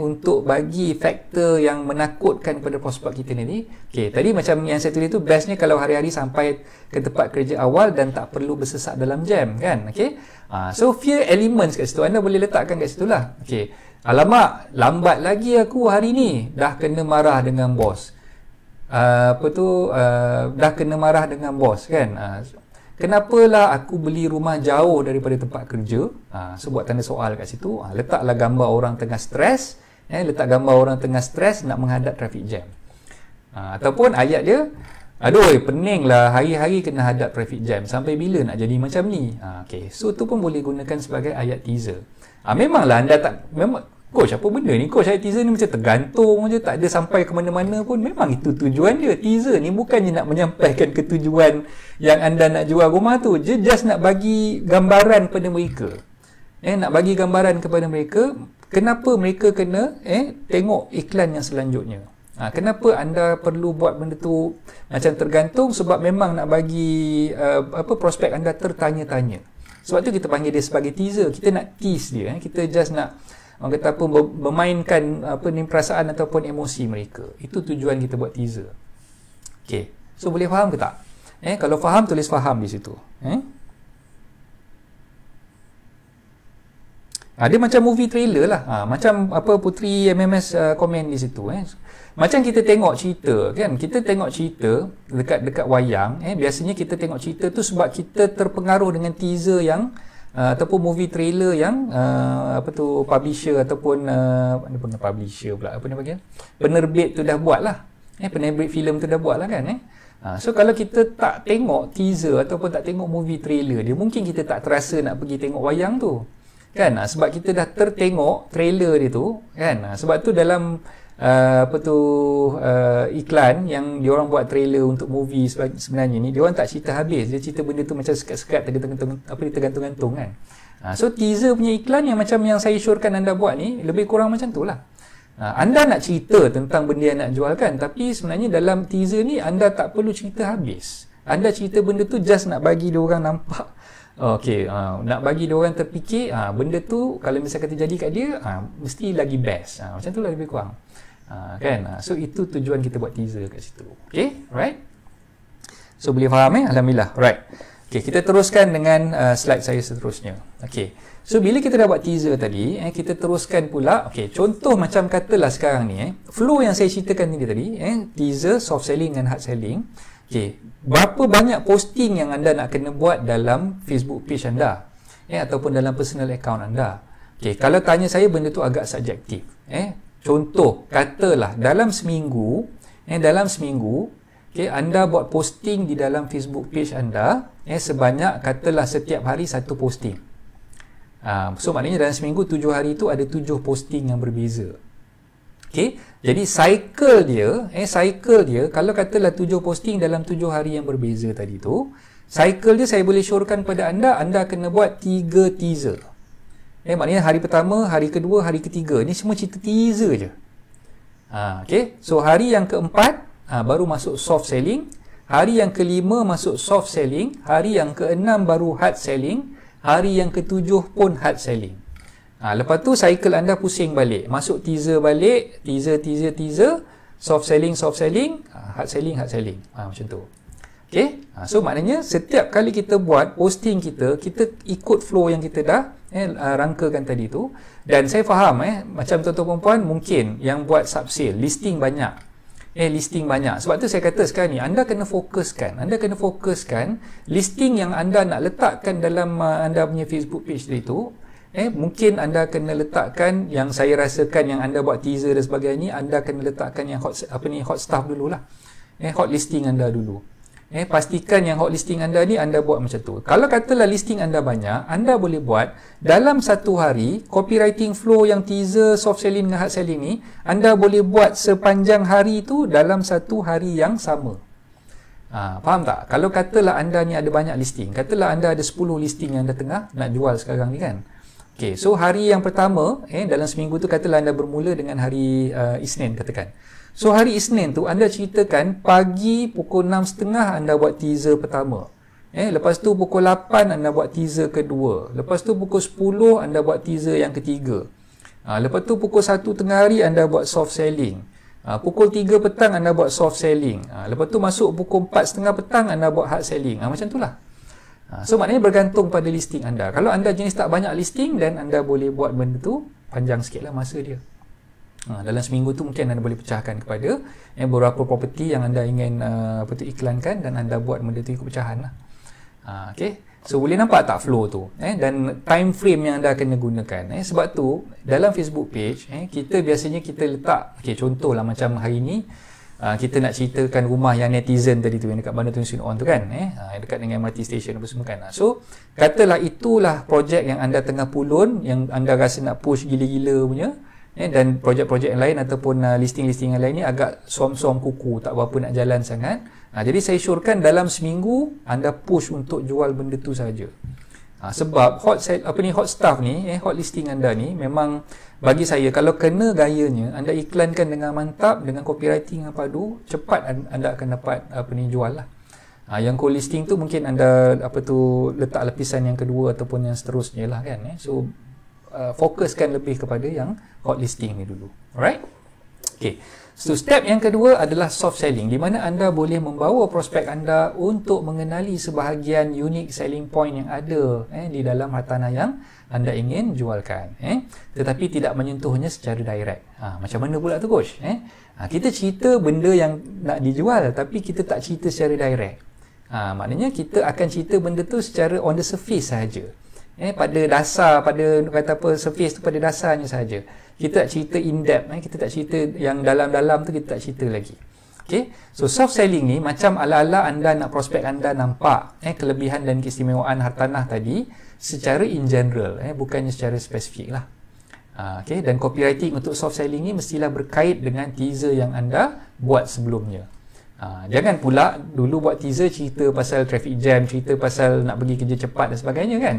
untuk bagi faktor yang menakutkan kepada prospek kita ni. Okay, tadi macam yang saya tulis tu, bestnya kalau hari-hari sampai ke tempat kerja awal dan tak perlu bersesak dalam jam, kan? Okay, so fear elements kat situ anda boleh letakkan kat situ lah. Okay, alamak, lambat lagi aku hari ni, dah kena marah dengan bos. Dah kena marah dengan bos, kan? Kenapalah aku beli rumah jauh daripada tempat kerja? So buat tanda soal kat situ. Letaklah gambar orang tengah stres, letak gambar orang tengah stres nak menghadap traffic jam. Ataupun ayat dia, Aduh, pening lah, hari-hari kena hadap traffic jam. Sampai bila nak jadi macam ni? Okay. So, tu pun boleh gunakan sebagai ayat teaser. Memanglah anda tak... Coach, apa benda ni? Coach, ayat teaser ni macam tergantung je. Tak ada sampai ke mana-mana pun. Memang itu tujuan dia. Teaser ni bukannya nak menyampaikan ketujuan yang anda nak jual rumah tu. Dia just nak bagi gambaran pada mereka. Nak bagi gambaran kepada mereka. Kenapa mereka kena tengok iklan yang selanjutnya. Kenapa anda perlu buat benda tu macam tergantung? Sebab memang nak bagi prospek anda tertanya-tanya. Sebab tu kita panggil dia sebagai teaser. Kita nak tease dia. Kita just nak orang kata apa, memainkan perasaan ataupun emosi mereka. Itu tujuan kita buat teaser. Okay. So boleh faham ke tak? Kalau faham, tulis faham di situ. Dia macam movie trailer lah. Macam apa Putri MMS komen di situ. Macam kita tengok cerita kan, kita tengok cerita dekat wayang, biasanya kita tengok cerita tu sebab kita terpengaruh dengan teaser yang ataupun movie trailer yang publisher ataupun publisher pula, apa ni panggil, penerbit tu dah buat lah. Penerbit filem tu dah buat lah kan. So kalau kita tak tengok teaser ataupun tak tengok movie trailer dia, mungkin kita tak terasa nak pergi tengok wayang tu kan, sebab kita dah tertengok trailer dia tu kan. Sebab tu dalam iklan yang diorang buat trailer untuk movie sebenarnya ni, diorang tak cerita habis. Dia cerita benda tu macam sekat-sekat, tergantung-gantung kan. So teaser punya iklan yang macam yang saya syorkan anda buat ni, lebih kurang macam tu lah. Anda nak cerita tentang benda yang nak jualkan, tapi sebenarnya dalam teaser ni anda tak perlu cerita habis. Anda cerita benda tu just nak bagi diorang nampak. Okay, nak bagi diorang terfikir benda tu kalau misalkan terjadi kat dia, mesti lagi best. Macam tu lah lebih kurang. Kan? So itu tujuan kita buat teaser kat situ. Okay, right? So boleh faham Alhamdulillah. Right. Okay, kita teruskan dengan slide saya seterusnya. Okay. So bila kita dah buat teaser tadi, kita teruskan pula. Okay, contoh macam katalah sekarang ni, flow yang saya ceritakan ni tadi, teaser, soft selling dan hard selling. Okay, berapa banyak posting yang anda nak kena buat dalam Facebook page anda, ataupun dalam personal account anda. Okay, kalau tanya saya, benda tu agak subjektif. Contoh, katalah dalam seminggu, okay, anda buat posting di dalam Facebook page anda, sebanyak katalah setiap hari satu posting. So maknanya dalam seminggu 7 hari tu ada 7 posting yang berbeza. Okay, jadi cycle dia, kalau katalah 7 posting dalam 7 hari yang berbeza tadi tu, cycle dia saya boleh syorkan pada anda kena buat 3 teaser. Maknanya hari pertama, hari kedua, hari ketiga. Ni semua cerita teaser je. Okay. So hari yang keempat baru masuk soft selling. Hari yang kelima masuk soft selling. Hari yang keenam baru hard selling. Hari yang ketujuh pun hard selling. Lepas tu cycle anda pusing balik. Masuk teaser balik. Teaser. Soft selling, hard selling. Macam tu. Okay. So maknanya setiap kali kita buat posting kita ikut flow yang kita dah rangkakan tadi tu. Dan saya faham macam tuan-tuan perempuan mungkin yang buat sub sale, listing banyak. Sebab tu saya kata sekarang ni anda kena fokuskan listing yang anda nak letakkan dalam anda punya Facebook page tadi tu. Mungkin anda kena letakkan yang saya rasakan yang anda buat teaser dan sebagainya, anda kena letakkan yang hot stuff dululah. Hot listing anda dulu. Pastikan yang hot listing anda ni anda buat macam tu. Kalau katalah listing anda banyak, anda boleh buat dalam satu hari, copywriting flow yang teaser, soft selling dan hard selling ni, anda boleh buat sepanjang hari tu dalam satu hari yang sama. Faham tak? Kalau katalah anda ni ada banyak listing, katalah anda ada 10 listing yang anda tengah nak jual sekarang ni kan. Okay, so hari yang pertama, dalam seminggu tu katalah anda bermula dengan hari Isnin katakan. So hari Isnin tu anda ceritakan pagi pukul 6.30 anda buat teaser pertama. Lepas tu pukul 8 anda buat teaser kedua. Lepas tu pukul 10 anda buat teaser yang ketiga. Lepas tu pukul 1 tengah hari anda buat soft selling. Pukul 3 petang anda buat soft selling. Lepas tu masuk pukul 4.30 petang anda buat hard selling. Macam tu lah. So maknanya bergantung pada listing anda. Kalau anda jenis tak banyak listing, dan anda boleh buat benda tu panjang sikit lah masa dia. Dalam seminggu tu mungkin anda boleh pecahkan kepada beberapa property yang anda ingin iklankan, dan anda buat benda tu ikut pecahan lah. Okay. So boleh nampak tak flow tu, dan time frame yang anda kena gunakan. Sebab tu dalam Facebook page kita biasanya kita letak, contohlah macam hari ni kita nak ceritakan rumah yang netizen tadi tu, yang dekat Bandar Tun Sin On tu kan, dekat dengan MRT station apa semua kan. So katalah itulah projek yang anda tengah pulun, yang anda rasa nak push gila-gila punya, dan projek-projek yang lain ataupun listing-listing yang lain ni agak suam-suam kuku, tak berapa nak jalan sangat. Jadi saya syorkan dalam seminggu anda push untuk jual benda tu saja. Sebab hot stuff ni, hot listing anda ni memang bagi saya, kalau kena gayanya, anda iklankan dengan mantap, dengan copywriting yang padu, cepat anda akan dapat jual lah. Yang cold listing tu mungkin anda letak lapisan yang kedua ataupun yang seterusnya lah kan. So fokuskan lebih kepada yang hot listing ni dulu. Alright? Okay. So step yang kedua adalah soft selling, di mana anda boleh membawa prospek anda untuk mengenali sebahagian unique selling point yang ada di dalam hartanah yang anda ingin jualkan, tetapi tidak menyentuhnya secara direct. Macam mana pula tu coach? Kita cerita benda yang nak dijual tapi kita tak cerita secara direct. Maknanya kita akan cerita benda tu secara on the surface saja. Pada dasar, surface tu pada dasarnya saja. Kita tak cerita in depth, kita tak cerita yang dalam-dalam tu, kita tak cerita lagi. Okay? So soft selling ni macam ala-ala anda nak prospek anda nampak kelebihan dan keistimewaan hartanah tadi secara in general, bukannya secara spesifik lah. Okay? Dan copywriting untuk soft selling ni mestilah berkait dengan teaser yang anda buat sebelumnya. Jangan pula dulu buat teaser cerita pasal traffic jam, cerita pasal nak pergi kerja cepat dan sebagainya kan.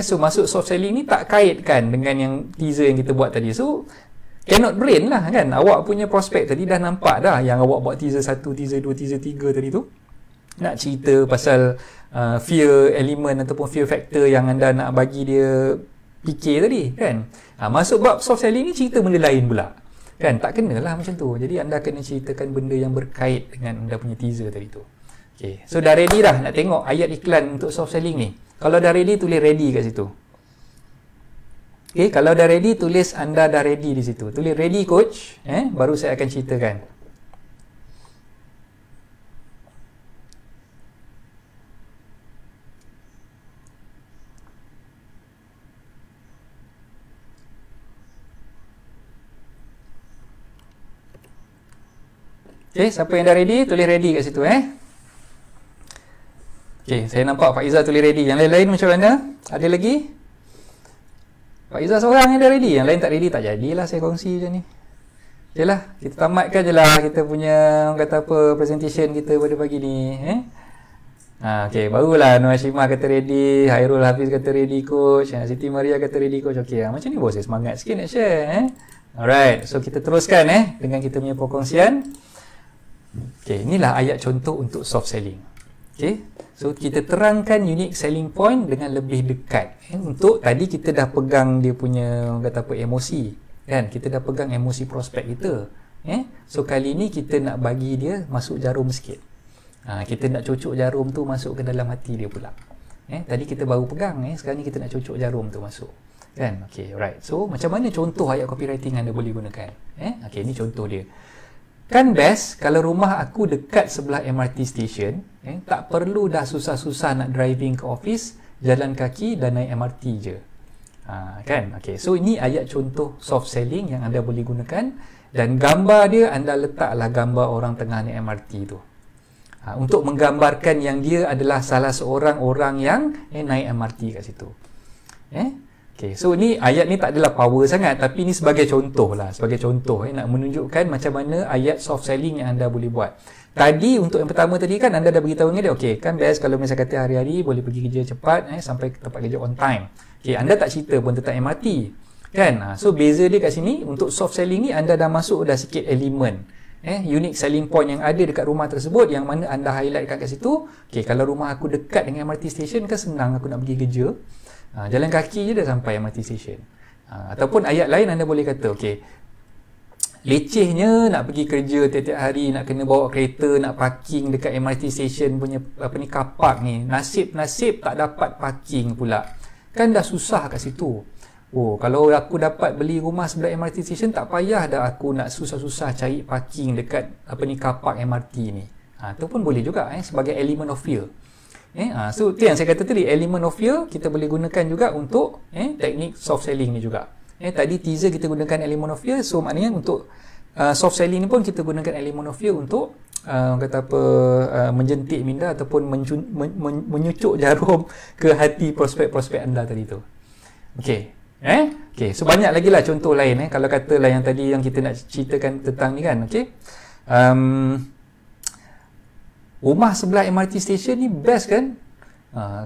So masuk soft selling ni tak kaitkan dengan yang teaser yang kita buat tadi. So cannot brain lah kan. Awak punya prospek tadi dah nampak dah yang awak buat teaser 1, teaser 2, teaser 3 tadi tu. Nak cerita pasal fear element ataupun fear factor yang anda nak bagi dia fikir tadi kan. Masuk bab soft selling ni cerita benda lain pula. Kan, tak kenalah macam tu. Jadi anda kena ceritakan benda yang berkait dengan anda punya teaser tadi tu. Okay. So dah ready dah nak tengok ayat iklan untuk soft selling ni. Kalau dah ready, tulis ready kat situ. Okay, kalau dah ready, tulis anda dah ready di situ. Tulis ready coach, baru saya akan ceritakan. Okay, siapa yang dah ready, tulis ready kat situ Okay, saya nampak Pak Izzah tulis ready. Yang lain-lain macam mana? Ada lagi? Pak Izzah seorang yang dah ready, yang lain tak ready, tak jadilah saya kongsi macam ni. Okay lah, kita tamatkan je lah kita punya presentation kita pada pagi ni. Okay, barulah Nur Hashimah kata ready, Hairul Hafiz kata ready coach, Siti Maria kata ready coach. Okay, macam ni bos, saya semangat sikit nak share. Alright, so kita teruskan dengan kita punya perkongsian. Okay, inilah ayat contoh untuk soft selling. Okay, so kita terangkan unique selling point dengan lebih dekat. Untuk tadi kita dah pegang dia punya emosi, kan? Kita dah pegang emosi prospek kita. So kali ni kita nak bagi dia masuk jarum sikit. Kita nak cucuk jarum tu masuk ke dalam hati dia pula. Tadi kita baru pegang, sekarang ni kita nak cucuk jarum tu masuk. Kan? Okay, right. So macam mana contoh ayat copywriting anda boleh gunakan? Okay, ni contoh dia. Kan best kalau rumah aku dekat sebelah MRT station, tak perlu dah susah-susah nak driving ke office, jalan kaki dan naik MRT je. Kan? Okay. So ini ayat contoh soft selling yang anda boleh gunakan, dan gambar dia anda letaklah gambar orang tengah naik MRT tu. Untuk menggambarkan yang dia adalah salah seorang orang yang naik MRT kat situ. Okay, so ni ayat ni tak adalah power sangat, tapi ni sebagai contoh lah, sebagai contoh nak menunjukkan macam mana ayat soft selling yang anda boleh buat. Tadi untuk yang pertama tadi kan anda dah beritahu dengan dia, okay, kan best kalau misalnya kata hari-hari boleh pergi kerja cepat sampai ke tempat kerja on time. Okay, anda tak cerita pun tentang MRT kan. So beza dia kat sini, untuk soft selling ni anda dah masuk dah sikit elemen unique selling point yang ada dekat rumah tersebut, yang mana anda highlight kat situ. Okay, kalau rumah aku dekat dengan MRT station kan senang aku nak pergi kerja. Jalan kaki je dah sampai MRT station. Ataupun ayat lain anda boleh kata, okay, lecehnya nak pergi kerja tiap-tiap hari, nak kena bawa kereta, nak parking dekat MRT station punya car park ni. Nasib-nasib tak dapat parking pula. Kan dah susah kat situ. Oh, kalau aku dapat beli rumah sebelah MRT station, tak payah dah aku nak susah-susah cari parking dekat car park MRT ni. Ataupun boleh juga sebagai element of fear. So tu yang saya kata tadi, element of fear kita boleh gunakan juga untuk teknik soft selling ni juga. Tadi teaser kita gunakan element of fear, so maknanya untuk soft selling ni pun kita gunakan elemen of fear untuk kata apa, menjentik minda ataupun menyucuk jarum ke hati prospek-prospek anda tadi tu. Okey. Okey, so banyak lagi lah contoh lain kalau katalah yang tadi yang kita nak ceritakan tentang ni kan. Okey. Rumah sebelah MRT station ni best kan?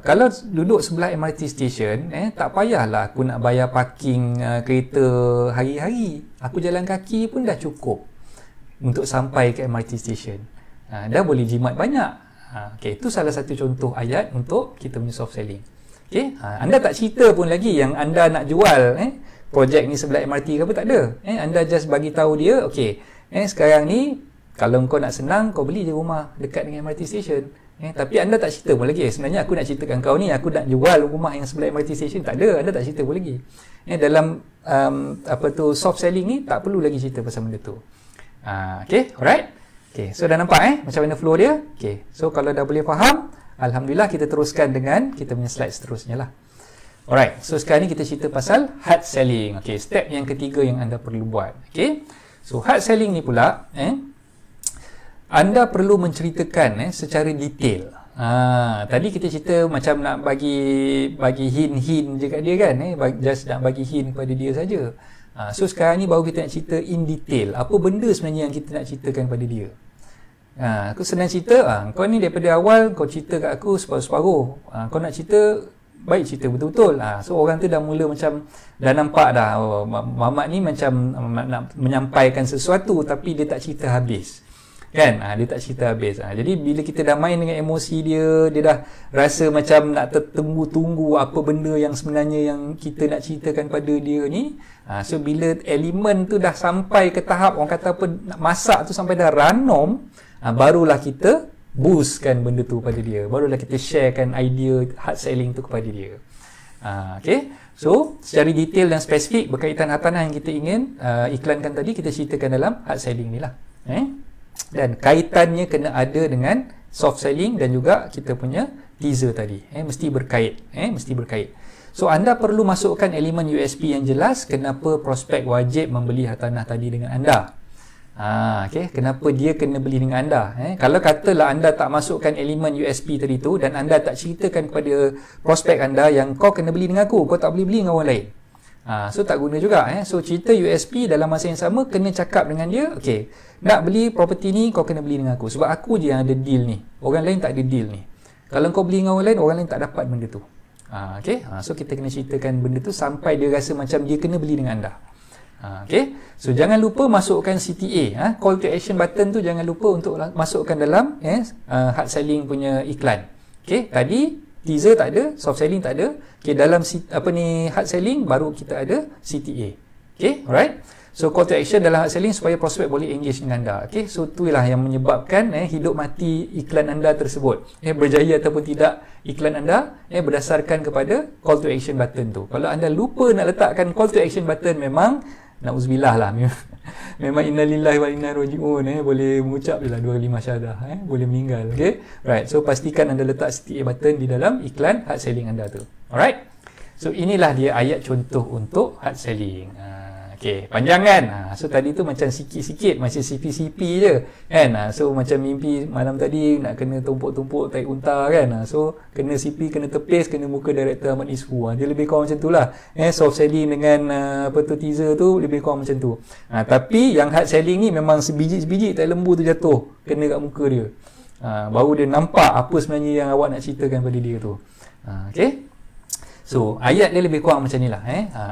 Kalau duduk sebelah MRT station, tak payahlah aku nak bayar parking kereta hari-hari. Aku jalan kaki pun dah cukup untuk sampai ke MRT station. Dah boleh jimat banyak. Okay, itu salah satu contoh ayat untuk kita punya soft selling. Okay, anda tak cerita pun lagi yang anda nak jual projek ni sebelah MRT ke apa, tak ada. Anda just bagi tahu dia, okay, sekarang ni kalau kau nak senang, kau beli je rumah dekat dengan MRT station. Tapi anda tak cerita pun lagi. Sebenarnya aku nak ceritakan kau ni, aku nak jual rumah yang sebelah MRT station. Tak ada, anda tak cerita pun lagi. Dalam soft selling ni tak perlu lagi cerita pasal benda tu. Okay, alright. Okay, so dah nampak macam mana flow dia. Okay, so kalau dah boleh faham, alhamdulillah, kita teruskan dengan kita punya slide seterusnya lah. Alright, so sekarang ni kita cerita pasal hard selling. Okay, step yang ketiga yang anda perlu buat. Okay, so hard selling ni pula, anda perlu menceritakan secara detail. Tadi kita cerita macam nak bagi hint-hint je kat dia kan, just nak bagi hint kepada dia saja. So sekarang ni baru kita nak cerita in detail. Apa benda sebenarnya yang kita nak ceritakan pada dia. Aku senang cerita, kau ni daripada awal kau cerita kat aku separuh-separuh. Kau nak cerita, baik cerita betul-betul. So orang tu dah mula macam dah nampak dah, Mamat ni macam nak menyampaikan sesuatu tapi dia tak cerita habis. Kan? Dia tak cerita habis. Jadi bila kita dah main dengan emosi dia, dia dah rasa macam nak tertunggu-tunggu apa benda yang sebenarnya yang kita nak ceritakan pada dia ni. So bila elemen tu dah sampai ke tahap orang kata apa, nak masak tu sampai dah ranom, barulah kita boostkan benda tu pada dia. Barulah kita sharekan idea hard selling tu kepada dia. Okay. So secara detail dan spesifik berkaitan hartanah yang kita ingin iklankan tadi, kita ceritakan dalam hard selling ni lah. Dan kaitannya kena ada dengan soft selling dan juga kita punya teaser tadi. Mesti berkait. Mesti berkait. So anda perlu masukkan elemen USP yang jelas kenapa prospek wajib membeli hartanah tadi dengan anda. Okay, kenapa dia kena beli dengan anda. Kalau katalah anda tak masukkan elemen USP tadi tu dan anda tak ceritakan kepada prospek anda yang kau kena beli dengan aku, kau tak boleh beli dengan orang lain. So tak guna juga. So cerita USP dalam masa yang sama kena cakap dengan dia, okay, nak beli property ni kau kena beli dengan aku sebab aku je yang ada deal ni, orang lain tak ada deal ni. Kalau kau beli dengan orang lain tak dapat benda tu. Okay, so kita kena ceritakan benda tu sampai dia rasa macam dia kena beli dengan anda. Okay, so jangan lupa masukkan CTA, call to action button tu jangan lupa untuk masukkan dalam hard selling punya iklan. Okay, tadi teaser tak ada, soft selling tak ada. Okay, dalam hard selling baru kita ada CTA. Okay, alright. So call to action dalam hard selling supaya prospek boleh engage dengan anda. Okay, so itulah yang menyebabkan hidup mati iklan anda tersebut. Berjaya ataupun tidak iklan anda berdasarkan kepada call to action button tu. Kalau anda lupa nak letakkan call to action button, memang na'udzubillah lah, memang innalillahi wa inna ilaihi raji'un, boleh mengucap je lah 2 kali masyadah, boleh meninggal. Okay, right. So pastikan anda letak CTA button di dalam iklan hard selling anda tu. Alright. So inilah dia ayat contoh untuk hard selling. Okay, panjang kan? So tadi tu macam sikit-sikit, macam CP-CP je kan? So macam mimpi malam tadi nak kena tumpuk-tumpuk taik unta kan? So kena CP, kena tepis, kena muka Director Ahmad Isfu. Dia lebih kurang macam tu lah. Soft selling dengan teaser tu lebih kurang macam tu. Tapi yang hard selling ni memang sebiji-sebiji tai lembu tu jatuh kena kat muka dia. Baru dia nampak apa sebenarnya yang awak nak ceritakan pada dia tu. Okay. So, ayat dia lebih kurang macam ni lah.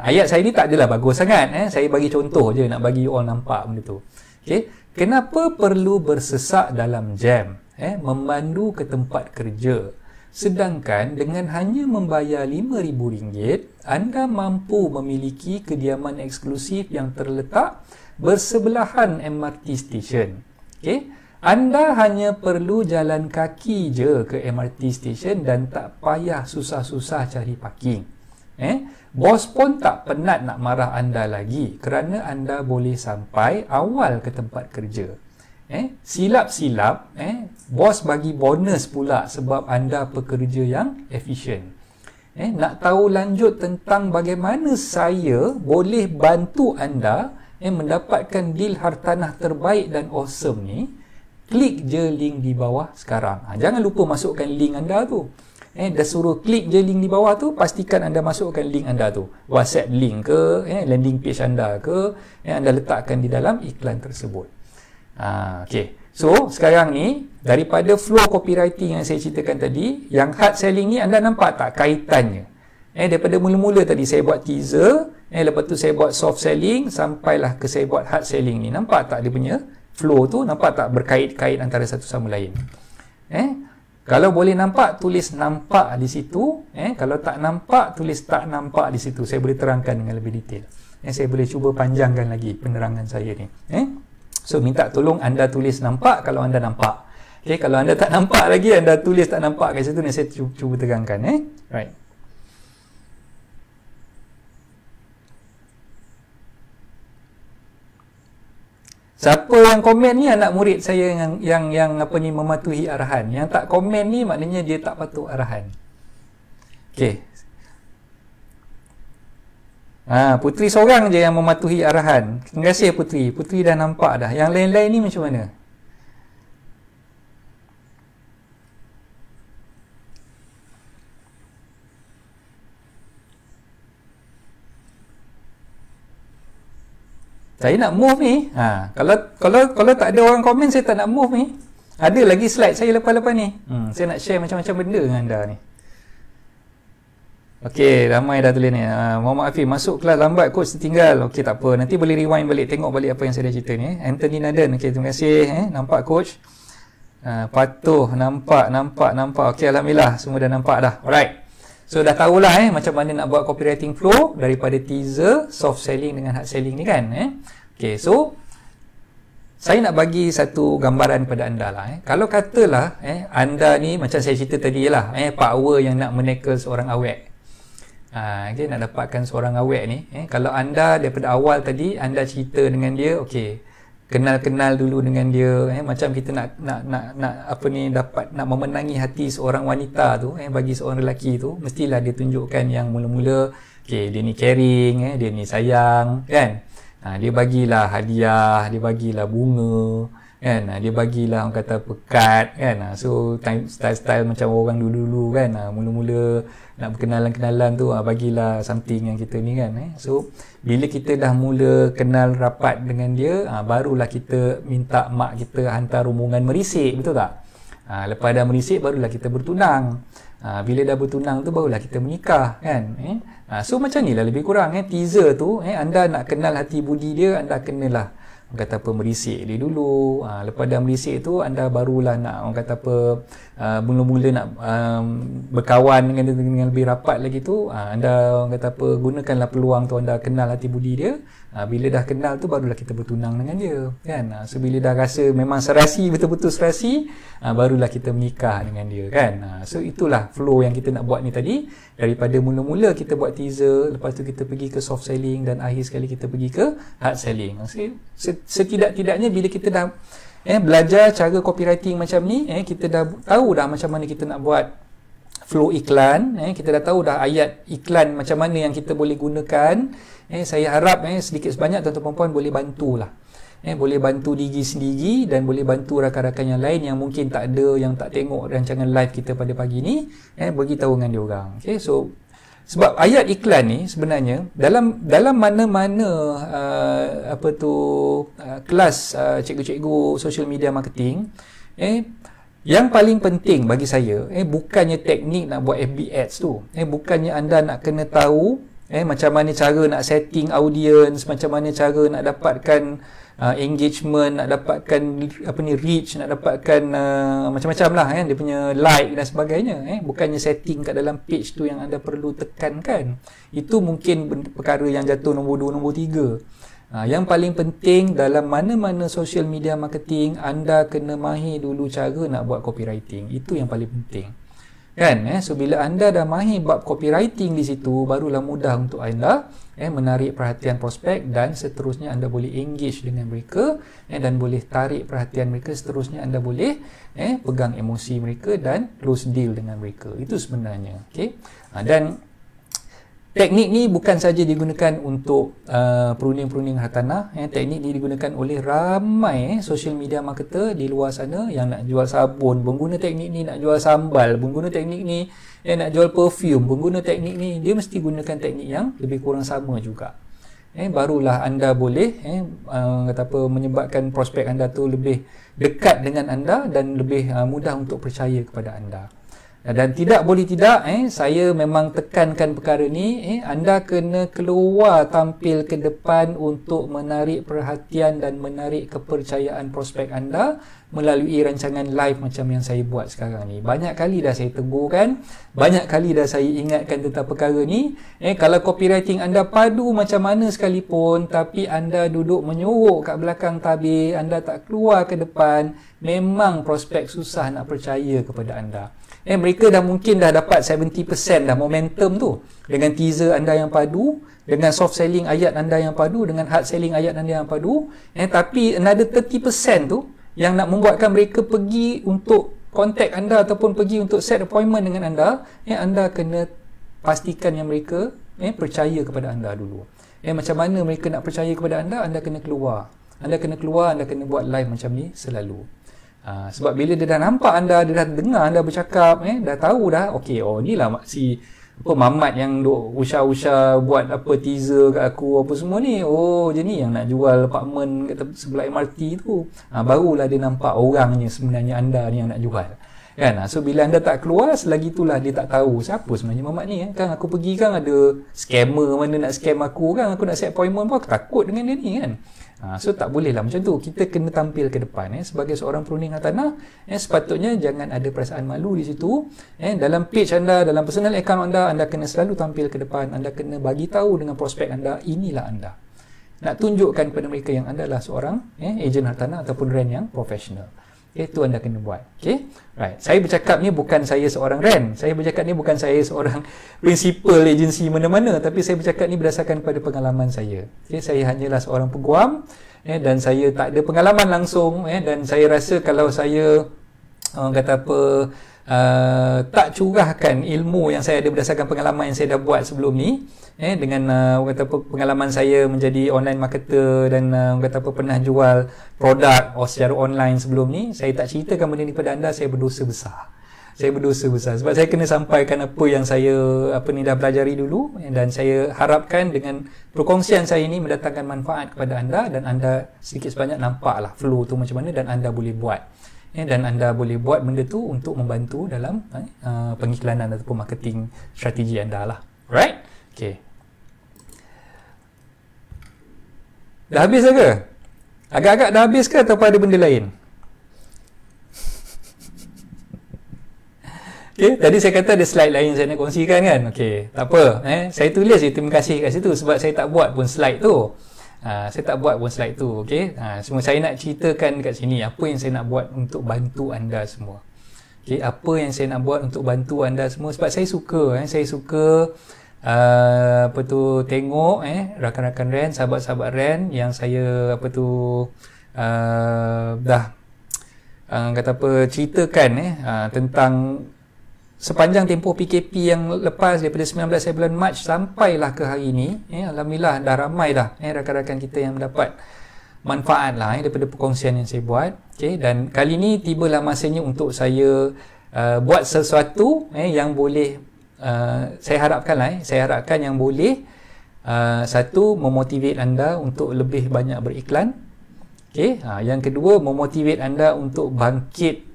Ayat saya ni tak adalah bagus sangat. Saya bagi contoh je nak bagi orang nampak benda tu. Okay. Kenapa perlu bersesak dalam jam? Memandu ke tempat kerja. Sedangkan dengan hanya membayar RM5,000, anda mampu memiliki kediaman eksklusif yang terletak bersebelahan MRT station. Okay. Anda hanya perlu jalan kaki je ke MRT station dan tak payah susah-susah cari parking. Bos pun tak penat nak marah anda lagi kerana anda boleh sampai awal ke tempat kerja. Silap-silap, bos bagi bonus pula sebab anda pekerja yang efisien. Nak tahu lanjut tentang bagaimana saya boleh bantu anda mendapatkan deal hartanah terbaik dan awesome ni, klik je link di bawah sekarang. Jangan lupa masukkan link anda tu. Dah suruh klik je link di bawah tu, pastikan anda masukkan link anda tu. WhatsApp link ke, landing page anda ke, anda letakkan di dalam iklan tersebut. Okay. So, sekarang ni, daripada flow copywriting yang saya ceritakan tadi, yang hard selling ni anda nampak tak kaitannya? Daripada mula-mula tadi saya buat teaser, lepas tu saya buat soft selling, sampailah ke saya buat hard selling ni. Nampak tak dia punya flow tu? Nampak tak berkait-kait antara satu sama lain? Kalau boleh nampak, tulis nampak di situ. Kalau tak nampak, tulis tak nampak di situ. Saya boleh terangkan dengan lebih detail. Saya boleh cuba panjangkan lagi penerangan saya ni. So, minta tolong anda tulis nampak kalau anda nampak. Kalau anda tak nampak lagi, anda tulis tak nampak kat situ, saya cuba terangkan. Right. Siapa yang komen ni anak murid saya yang apa ni mematuhi arahan. Yang tak komen ni maknanya dia tak patuh arahan. Okey. Putri seorang je yang mematuhi arahan. Terima kasih Putri. Putri dah nampak dah. Yang lain-lain ni macam mana? Saya nak move ni. Kalau tak ada orang komen, saya tak nak move ni. Ada lagi slide saya lepas-lepas ni. Saya nak share macam-macam benda dengan anda ni. Okey, ramai dah tulis ni. Muhammad Afif, masuk kelas lambat, coach tertinggal. Okey, tak apa. Nanti boleh rewind balik, tengok balik apa yang saya dah cerita ni. Anthony Naden. Okey, terima kasih. Nampak coach? Patuh, nampak. Okey, alhamdulillah. Semua dah nampak dah. Alright. So dah tahulah macam mana nak buat copywriting flow daripada teaser, soft selling dengan hard selling ni kan. Okay, so saya nak bagi satu gambaran pada anda lah. Kalau katalah anda ni macam saya cerita tadi lah, power yang nak meneka seorang awet. Okay, nak dapatkan seorang awet ni, kalau anda daripada awal tadi anda cerita dengan dia, okay, kenal-kenal dulu dengan dia, macam kita nak apa ni, dapat nak memenangi hati seorang wanita tu, bagi seorang lelaki tu, mestilah dia tunjukkan yang mula-mula, okay, dia ni caring, dia ni sayang, kan? Dia bagilah hadiah, dia bagilah bunga, kan? Dia bagilah orang kata pekat, kan? So style-style macam orang dulu-dulu, kan? Mula-mula nak berkenalan-kenalan tu, bagilah something yang kita ni, kan? So bila kita dah mula kenal rapat dengan dia, barulah kita minta mak kita hantar rombongan merisik, betul tak? Lepas dah merisik, barulah kita bertunang. Bila dah bertunang tu, barulah kita menikah, kan? So macam ni lah lebih kurang. Teaser tu, anda nak kenal hati budi dia, anda kenalah orang kata apa, merisik dia dulu. Lepas dah merisik tu, anda barulah nak orang kata apa, mula-mula nak berkawan dengan lebih rapat lagi tu, anda orang kata apa, gunakanlah peluang tu, anda kenal hati budi dia. Bila dah kenal tu, barulah kita bertunang dengan dia, kan? So bila dah rasa memang serasi, betul-betul serasi, barulah kita menikah dengan dia, kan? So itulah flow yang kita nak buat ni tadi. Daripada mula-mula kita buat teaser, lepas tu kita pergi ke soft selling, dan akhir sekali kita pergi ke hard selling. Setidak-tidaknya bila kita dah belajar cara copywriting macam ni, kita dah tahu dah macam mana kita nak buat flow iklan, kita dah tahu dah ayat iklan macam mana yang kita boleh gunakan. Saya harap sedikit sebanyak tuan-tuan puan boleh bantulah. Boleh bantu diri sendiri dan boleh bantu rakan-rakan yang lain yang mungkin tak ada, yang tak tengok rancangan live kita pada pagi ni, beritahu dengan dia orang. Okay, so sebab ayat iklan ni sebenarnya dalam mana-mana kelas cikgu-cikgu social media marketing, yang paling penting bagi saya, bukannya teknik nak buat FB ads tu, bukannya anda nak kena tahu macam mana cara nak setting audience, macam mana cara nak dapatkan engagement, nak dapatkan apa ni, reach, nak dapatkan macam-macam lah, dia punya like dan sebagainya. Bukannya setting kat dalam page tu yang anda perlu tekankan. Itu mungkin perkara yang jatuh nombor 2, nombor 3. Yang paling penting dalam mana-mana social media marketing, anda kena mahir dulu cara nak buat copywriting. Itu yang paling penting, kan? So bila anda dah mahir bab copywriting di situ, barulah mudah untuk anda menarik perhatian prospek, dan seterusnya anda boleh engage dengan mereka, dan boleh tarik perhatian mereka. Seterusnya anda boleh pegang emosi mereka dan close deal dengan mereka. Itu sebenarnya, okay? Dan teknik ni bukan saja digunakan untuk perunding-perunding hartanah. Teknik ni digunakan oleh ramai social media marketer di luar sana yang nak jual sabun pun guna teknik ni, nak jual sambal pun guna teknik ni, nak jual perfume pun guna teknik ni. Dia mesti gunakan teknik yang lebih kurang sama juga. Barulah anda boleh kata apa, menyebabkan prospek anda tu lebih dekat dengan anda dan lebih mudah untuk percaya kepada anda. Dan tidak boleh tidak, saya memang tekankan perkara ni, anda kena keluar tampil ke depan untuk menarik perhatian dan menarik kepercayaan prospek anda melalui rancangan live macam yang saya buat sekarang ni. Banyak kali dah saya tegurkan, banyak kali dah saya ingatkan tentang perkara ni. Kalau copywriting anda padu macam mana sekalipun, tapi anda duduk menyorok kat belakang tabir, anda tak keluar ke depan, memang prospek susah nak percaya kepada anda. Mereka dah mungkin dah dapat 70% dah momentum tu dengan teaser anda yang padu, dengan soft selling ayat anda yang padu, dengan hard selling ayat anda yang padu, tapi another 30% tu yang nak membuatkan mereka pergi untuk contact anda ataupun pergi untuk set appointment dengan anda, anda kena pastikan yang mereka percaya kepada anda dulu. Macam mana mereka nak percaya kepada anda? Anda kena keluar. Anda kena buat live macam ni selalu. Sebab bila dia dah nampak anda, dia dah dengar anda bercakap, dah tahu dah, okey, ni lah si Mamat yang duk usah-usah buat apa teaser kat aku apa semua ni. Je ni yang nak jual apartmen kat sebelah MRT tu. Barulah dia nampak orangnya sebenarnya anda ni yang nak jual. Kan? So bila anda tak keluar, selagi itulah dia tak tahu siapa sebenarnya Mamat ni. Kan aku pergi kan ada scammer mana nak scam aku kan, aku nak set appointment pun aku takut dengan dia ni kan. So tak boleh lah macam tu. Kita kena tampil ke depan sebagai seorang perunding hartanah. Sepatutnya jangan ada perasaan malu di situ. Dalam page anda, dalam personal account anda kena selalu tampil ke depan. Anda kena bagi tahu dengan prospek anda, inilah anda. Nak tunjukkan kepada mereka yang anda adalah seorang ejen hartanah ataupun rent yang profesional. Itu anda kena buat. Right. Saya bercakap ni bukan saya seorang rent. Saya bercakap ni bukan saya seorang principal agensi mana-mana, tapi saya bercakap ni berdasarkan pada pengalaman saya. Saya hanyalah seorang peguam dan saya tak ada pengalaman langsung dan saya rasa kalau saya kata apa tak curahkan ilmu yang saya ada berdasarkan pengalaman yang saya dah buat sebelum ni dengan kata apa, pengalaman saya menjadi online marketer dan kata apa, pernah jual produk secara online sebelum ni, saya tak ceritakan benda ni kepada anda, saya berdosa besar. Saya berdosa besar sebab saya kena sampaikan apa yang saya dah pelajari dulu, dan saya harapkan dengan perkongsian saya ini mendatangkan manfaat kepada anda dan anda sedikit sebanyak nampaklah flow tu macam mana dan anda boleh buat. Dan anda boleh buat benda tu untuk membantu dalam pengiklanan ataupun marketing strategi anda lah. Right? Okay. Dah habis ke? Agak-agak dah habis ke atau ada benda lain? Okay, tadi saya kata ada slide lain saya nak kongsikan kan? Okay, tak apa. Saya tulis je terima kasih kat situ sebab saya tak buat pun slide tu. Saya tak buat pun slide tu. Okay? Semua saya nak ceritakan kat sini apa yang saya nak buat untuk bantu anda semua. Okay, apa yang saya nak buat untuk bantu anda semua sebab saya suka saya suka tengok rakan-rakan rent, sahabat-sahabat rent yang saya dah kata apa ceritakan tentang sepanjang tempoh PKP yang lepas daripada 19 bulan Mac sampailah ke hari ini. Alhamdulillah dah ramai dah rakan-rakan kita yang mendapat manfaat lah daripada perkongsian yang saya buat. Okay, dan kali ni tibalah masanya untuk saya buat sesuatu yang boleh saya harapkan yang boleh satu, memotivate anda untuk lebih banyak beriklan. Okay, yang kedua, memotivate anda untuk bangkit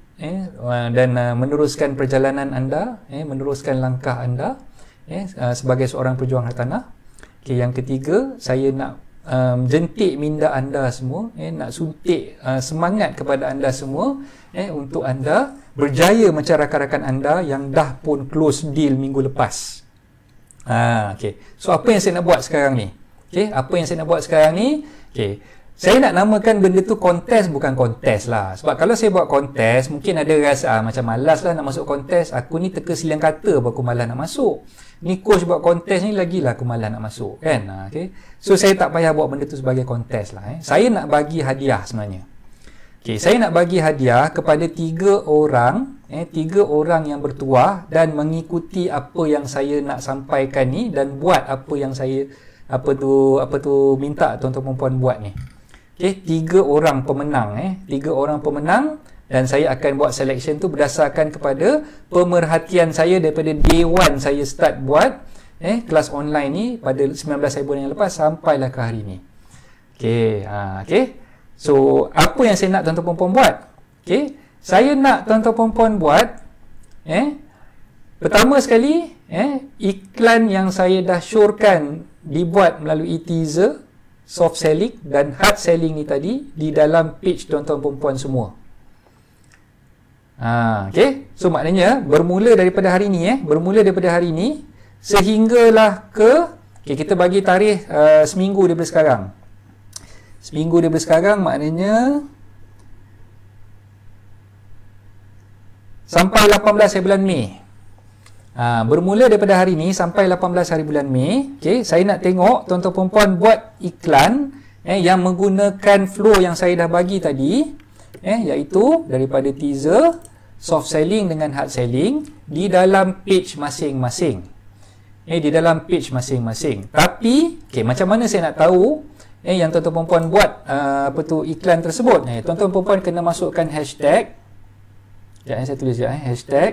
dan meneruskan perjalanan anda, meneruskan langkah anda sebagai seorang pejuang hartanah. Okay, yang ketiga, saya nak jentik minda anda semua, nak suntik semangat kepada anda semua untuk anda berjaya macam rakan-rakan anda yang dah pun close deal minggu lepas. Okay. So apa yang saya nak buat sekarang ni? Okay, apa yang saya nak buat sekarang ni? Okay. Saya nak namakan benda tu kontes, bukan kontes lah. Sebab kalau saya buat kontes, mungkin ada rasa macam malas lah nak masuk kontes. Aku ni teka silang kata apa aku malas nak masuk. Ni coach buat kontes ni lagilah aku malas nak masuk kan. Okay. So saya tak payah buat benda tu sebagai kontes lah. Saya nak bagi hadiah sebenarnya. Okey, saya nak bagi hadiah kepada 3 orang, 3 orang yang bertuah dan mengikuti apa yang saya nak sampaikan ni dan buat apa yang saya apa tu minta tuan-tuan puan buat ni. Okey, 3 orang pemenang 3 orang pemenang, dan saya akan buat selection tu berdasarkan kepada pemerhatian saya daripada day 1 saya start buat kelas online ni pada 19 bulan yang lepas sampailah ke hari ni. Okey, okey. So, apa yang saya nak tuan-tuan puan buat? Okey, saya nak tuan-tuan puan buat pertama sekali iklan yang saya dah syorkan dibuat melalui teaser, soft selling dan hard selling ni tadi di dalam page tuan-tuan perempuan semua. Okey, so maknanya bermula daripada hari ni sehinggalah ke kita bagi tarikh seminggu daripada sekarang. Seminggu daripada sekarang maknanya sampai 18 hari bulan Mei. Bermula daripada hari ni sampai 18 hari bulan Mei, okey, saya nak tengok tuan-tuan perempuan buat iklan yang menggunakan flow yang saya dah bagi tadi, iaitu daripada teaser, soft selling dengan hard selling di dalam page masing-masing. Di dalam page masing-masing. Tapi, okey, macam mana saya nak tahu yang tuan-tuan perempuan buat iklan tersebut? Tuan-tuan perempuan kena masukkan hashtag. Sekejap, saya tulis sekejap, hashtag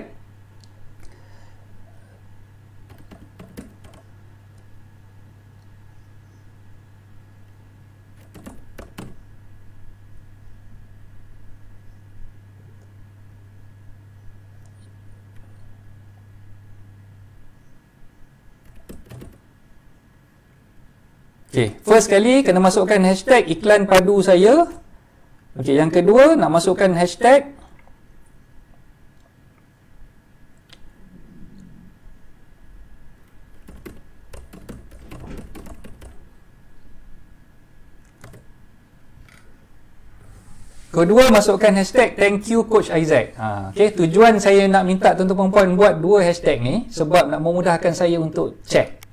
first kali kena masukkan hashtag iklan padu saya. Yang kedua nak masukkan hashtag masukkan hashtag thank you Coach Isaac. Tujuan saya nak minta tuan-tuan perempuan buat 2 hashtag ni sebab nak memudahkan saya untuk check.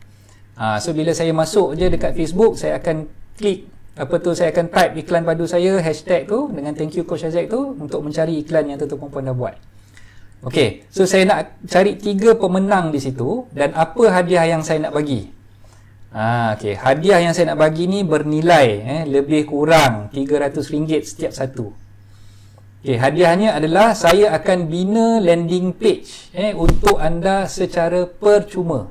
So bila saya masuk je dekat Facebook, saya akan klik saya akan type iklan padu saya, hashtag tu dengan thank you Coach Isaac tu untuk mencari iklan yang tuan-tuan perempuan dah buat. Okey, so saya nak cari 3 pemenang di situ dan apa hadiah yang saya nak bagi. Okey, hadiah yang saya nak bagi ni bernilai lebih kurang RM300 setiap satu. Okey, hadiahnya adalah saya akan bina landing page untuk anda secara percuma.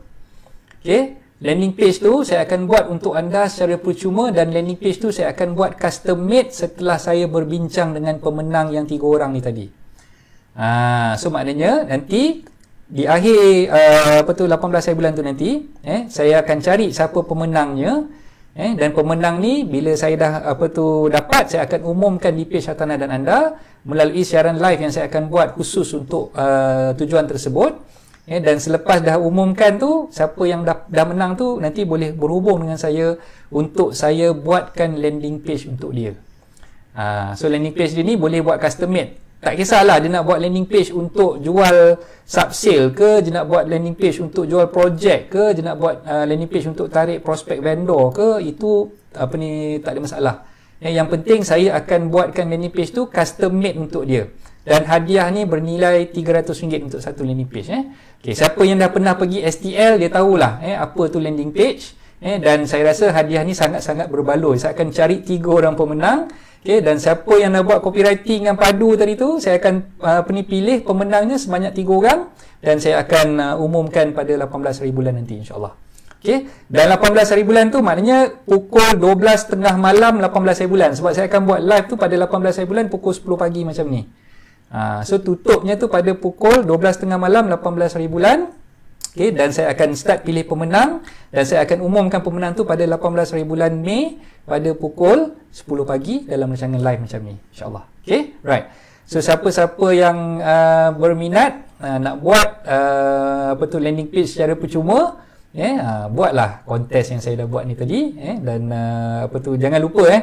Okey, landing page tu saya akan buat untuk anda secara percuma dan landing page tu saya akan buat custom made setelah saya berbincang dengan pemenang yang 3 orang ni tadi. So maknanya nanti di akhir 18 hari bulan tu nanti saya akan cari siapa pemenangnya dan pemenang ni bila saya dah dapat, saya akan umumkan di page Hartanah dan anda melalui siaran live yang saya akan buat khusus untuk tujuan tersebut. Dan selepas dah umumkan tu, siapa yang dah menang tu nanti boleh berhubung dengan saya untuk saya buatkan landing page untuk dia. So landing page dia ni boleh buat custom made. Tak kisahlah dia nak buat landing page untuk jual sub sale ke, dia nak buat landing page untuk jual projek ke, dia nak buat landing page untuk tarik prospek vendor ke, itu tak ada masalah. Yang penting saya akan buatkan landing page tu custom made untuk dia. Dan hadiah ni bernilai RM300 untuk satu landing page. Siapa yang dah pernah pergi STL dia tahulah apa tu landing page. Dan saya rasa hadiah ni sangat-sangat berbaloi. Saya akan cari 3 orang pemenang. Dan siapa yang nak buat copywriting yang padu tadi tu, saya akan pilih pemenangnya sebanyak 3 orang dan saya akan umumkan pada 18 hari bulan nanti, insya-Allah. Dan 18 hari bulan tu maknanya pukul 12.30 malam 18 hari bulan, sebab saya akan buat live tu pada 18 hari bulan pukul 10 pagi macam ni. So tutupnya tu pada pukul 12.30 malam 18 hari bulan. Dan saya akan start pilih pemenang dan saya akan umumkan pemenang tu pada 18 hari bulan Mei pada pukul 10 pagi dalam rancangan live macam ni, insya-Allah. Right. So siapa-siapa yang berminat nak buat landing page secara percuma, buatlah kontes yang saya dah buat ni tadi, dan jangan lupa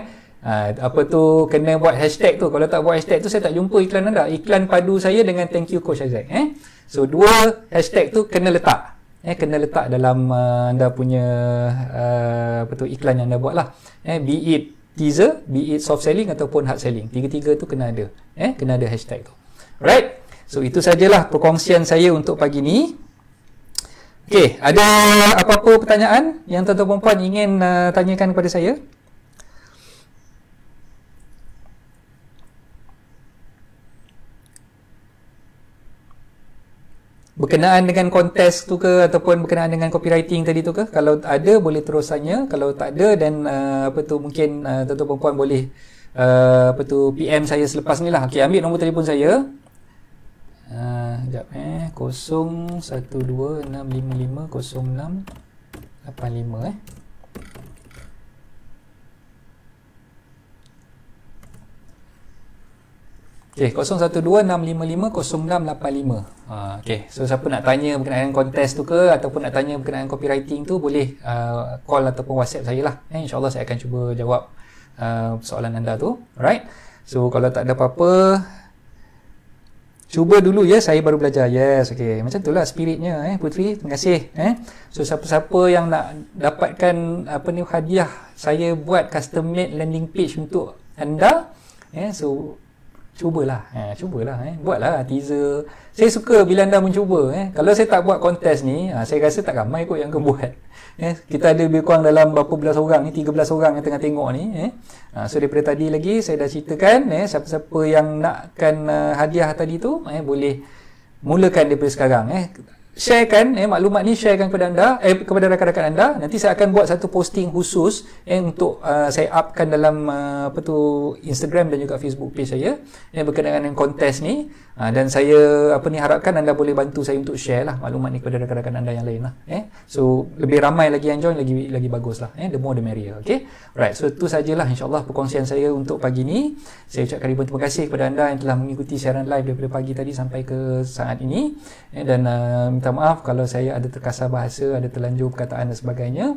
kena buat hashtag tu. Kalau tak buat hashtag tu saya tak jumpa iklan anda. Iklan padu saya dengan thank you Coach Isaac. So 2 hashtag tu kena letak. Kena letak dalam anda punya iklan yang anda buat lah. Be it teaser, be it soft selling ataupun hard selling. Tiga-tiga tu kena ada. Kena ada hashtag tu. Right? So itu sajalah perkongsian saya untuk pagi ni. Okey, ada apa-apa pertanyaan yang tuan-tuan puan ingin tanyakan kepada saya? Berkenaan dengan kontes tu ke ataupun berkenaan dengan copywriting tadi tu ke? Kalau ada boleh terus tanya, kalau tak ada dan mungkin tuan-tuan puan boleh PM saya selepas ni lah. Okey, ambil nombor telefon saya. Sekejap 0126550685 Okey, 0126550685. Okey, so siapa nak tanya berkenaan kontes tu ke ataupun nak tanya berkenaan copywriting tu boleh call ataupun WhatsApp saya lah. InsyaAllah saya akan cuba jawab soalan anda tu. Alright. So kalau tak ada apa-apa, cuba dulu ya, saya baru belajar. Yes, okey. Macam itulah spiritnya Putri. Terima kasih. So siapa-siapa yang nak dapatkan hadiah, saya buat custom made landing page untuk anda. So cubalah, buatlah teaser. Saya suka bila anda mencuba. Kalau saya tak buat kontes ni, saya rasa tak ramai kot yang akan buat. Kita ada lebih kurang dalam berapa belas orang ni, 13 orang yang tengah tengok ni. So daripada tadi lagi saya dah ceritakan, siapa-siapa yang nakkan hadiah tadi tu, boleh mulakan daripada sekarang. Sharekan maklumat ni, sharekan kepada anda, kepada rakan-rakan anda. Nanti saya akan buat satu posting khusus untuk saya upkan dalam Instagram dan juga Facebook page saya berkenaan dengan kontes ni. Dan saya harapkan anda boleh bantu saya untuk share lah maklumat ni kepada rakan-rakan anda yang lain lah. So lebih ramai lagi yang join, lagi bagus lah. The more the merrier. Okay? Alright, so itu sajalah insyaAllah perkongsian saya untuk pagi ni. Saya ucapkan ribuan terima kasih kepada anda yang telah mengikuti siaran live daripada pagi tadi sampai ke saat ini. Dan minta maaf kalau saya ada terkasar bahasa, ada terlanjur perkataan dan sebagainya,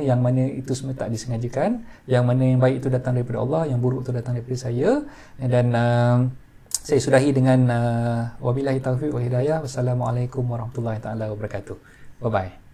yang mana itu semua tak disengajakan, yang mana yang baik itu datang daripada Allah, yang buruk itu datang daripada saya. Dan saya sudahi dengan wabillahi taufiq wal hidayah. Wassalamualaikum warahmatullahi taala wabarakatuh. Bye bye.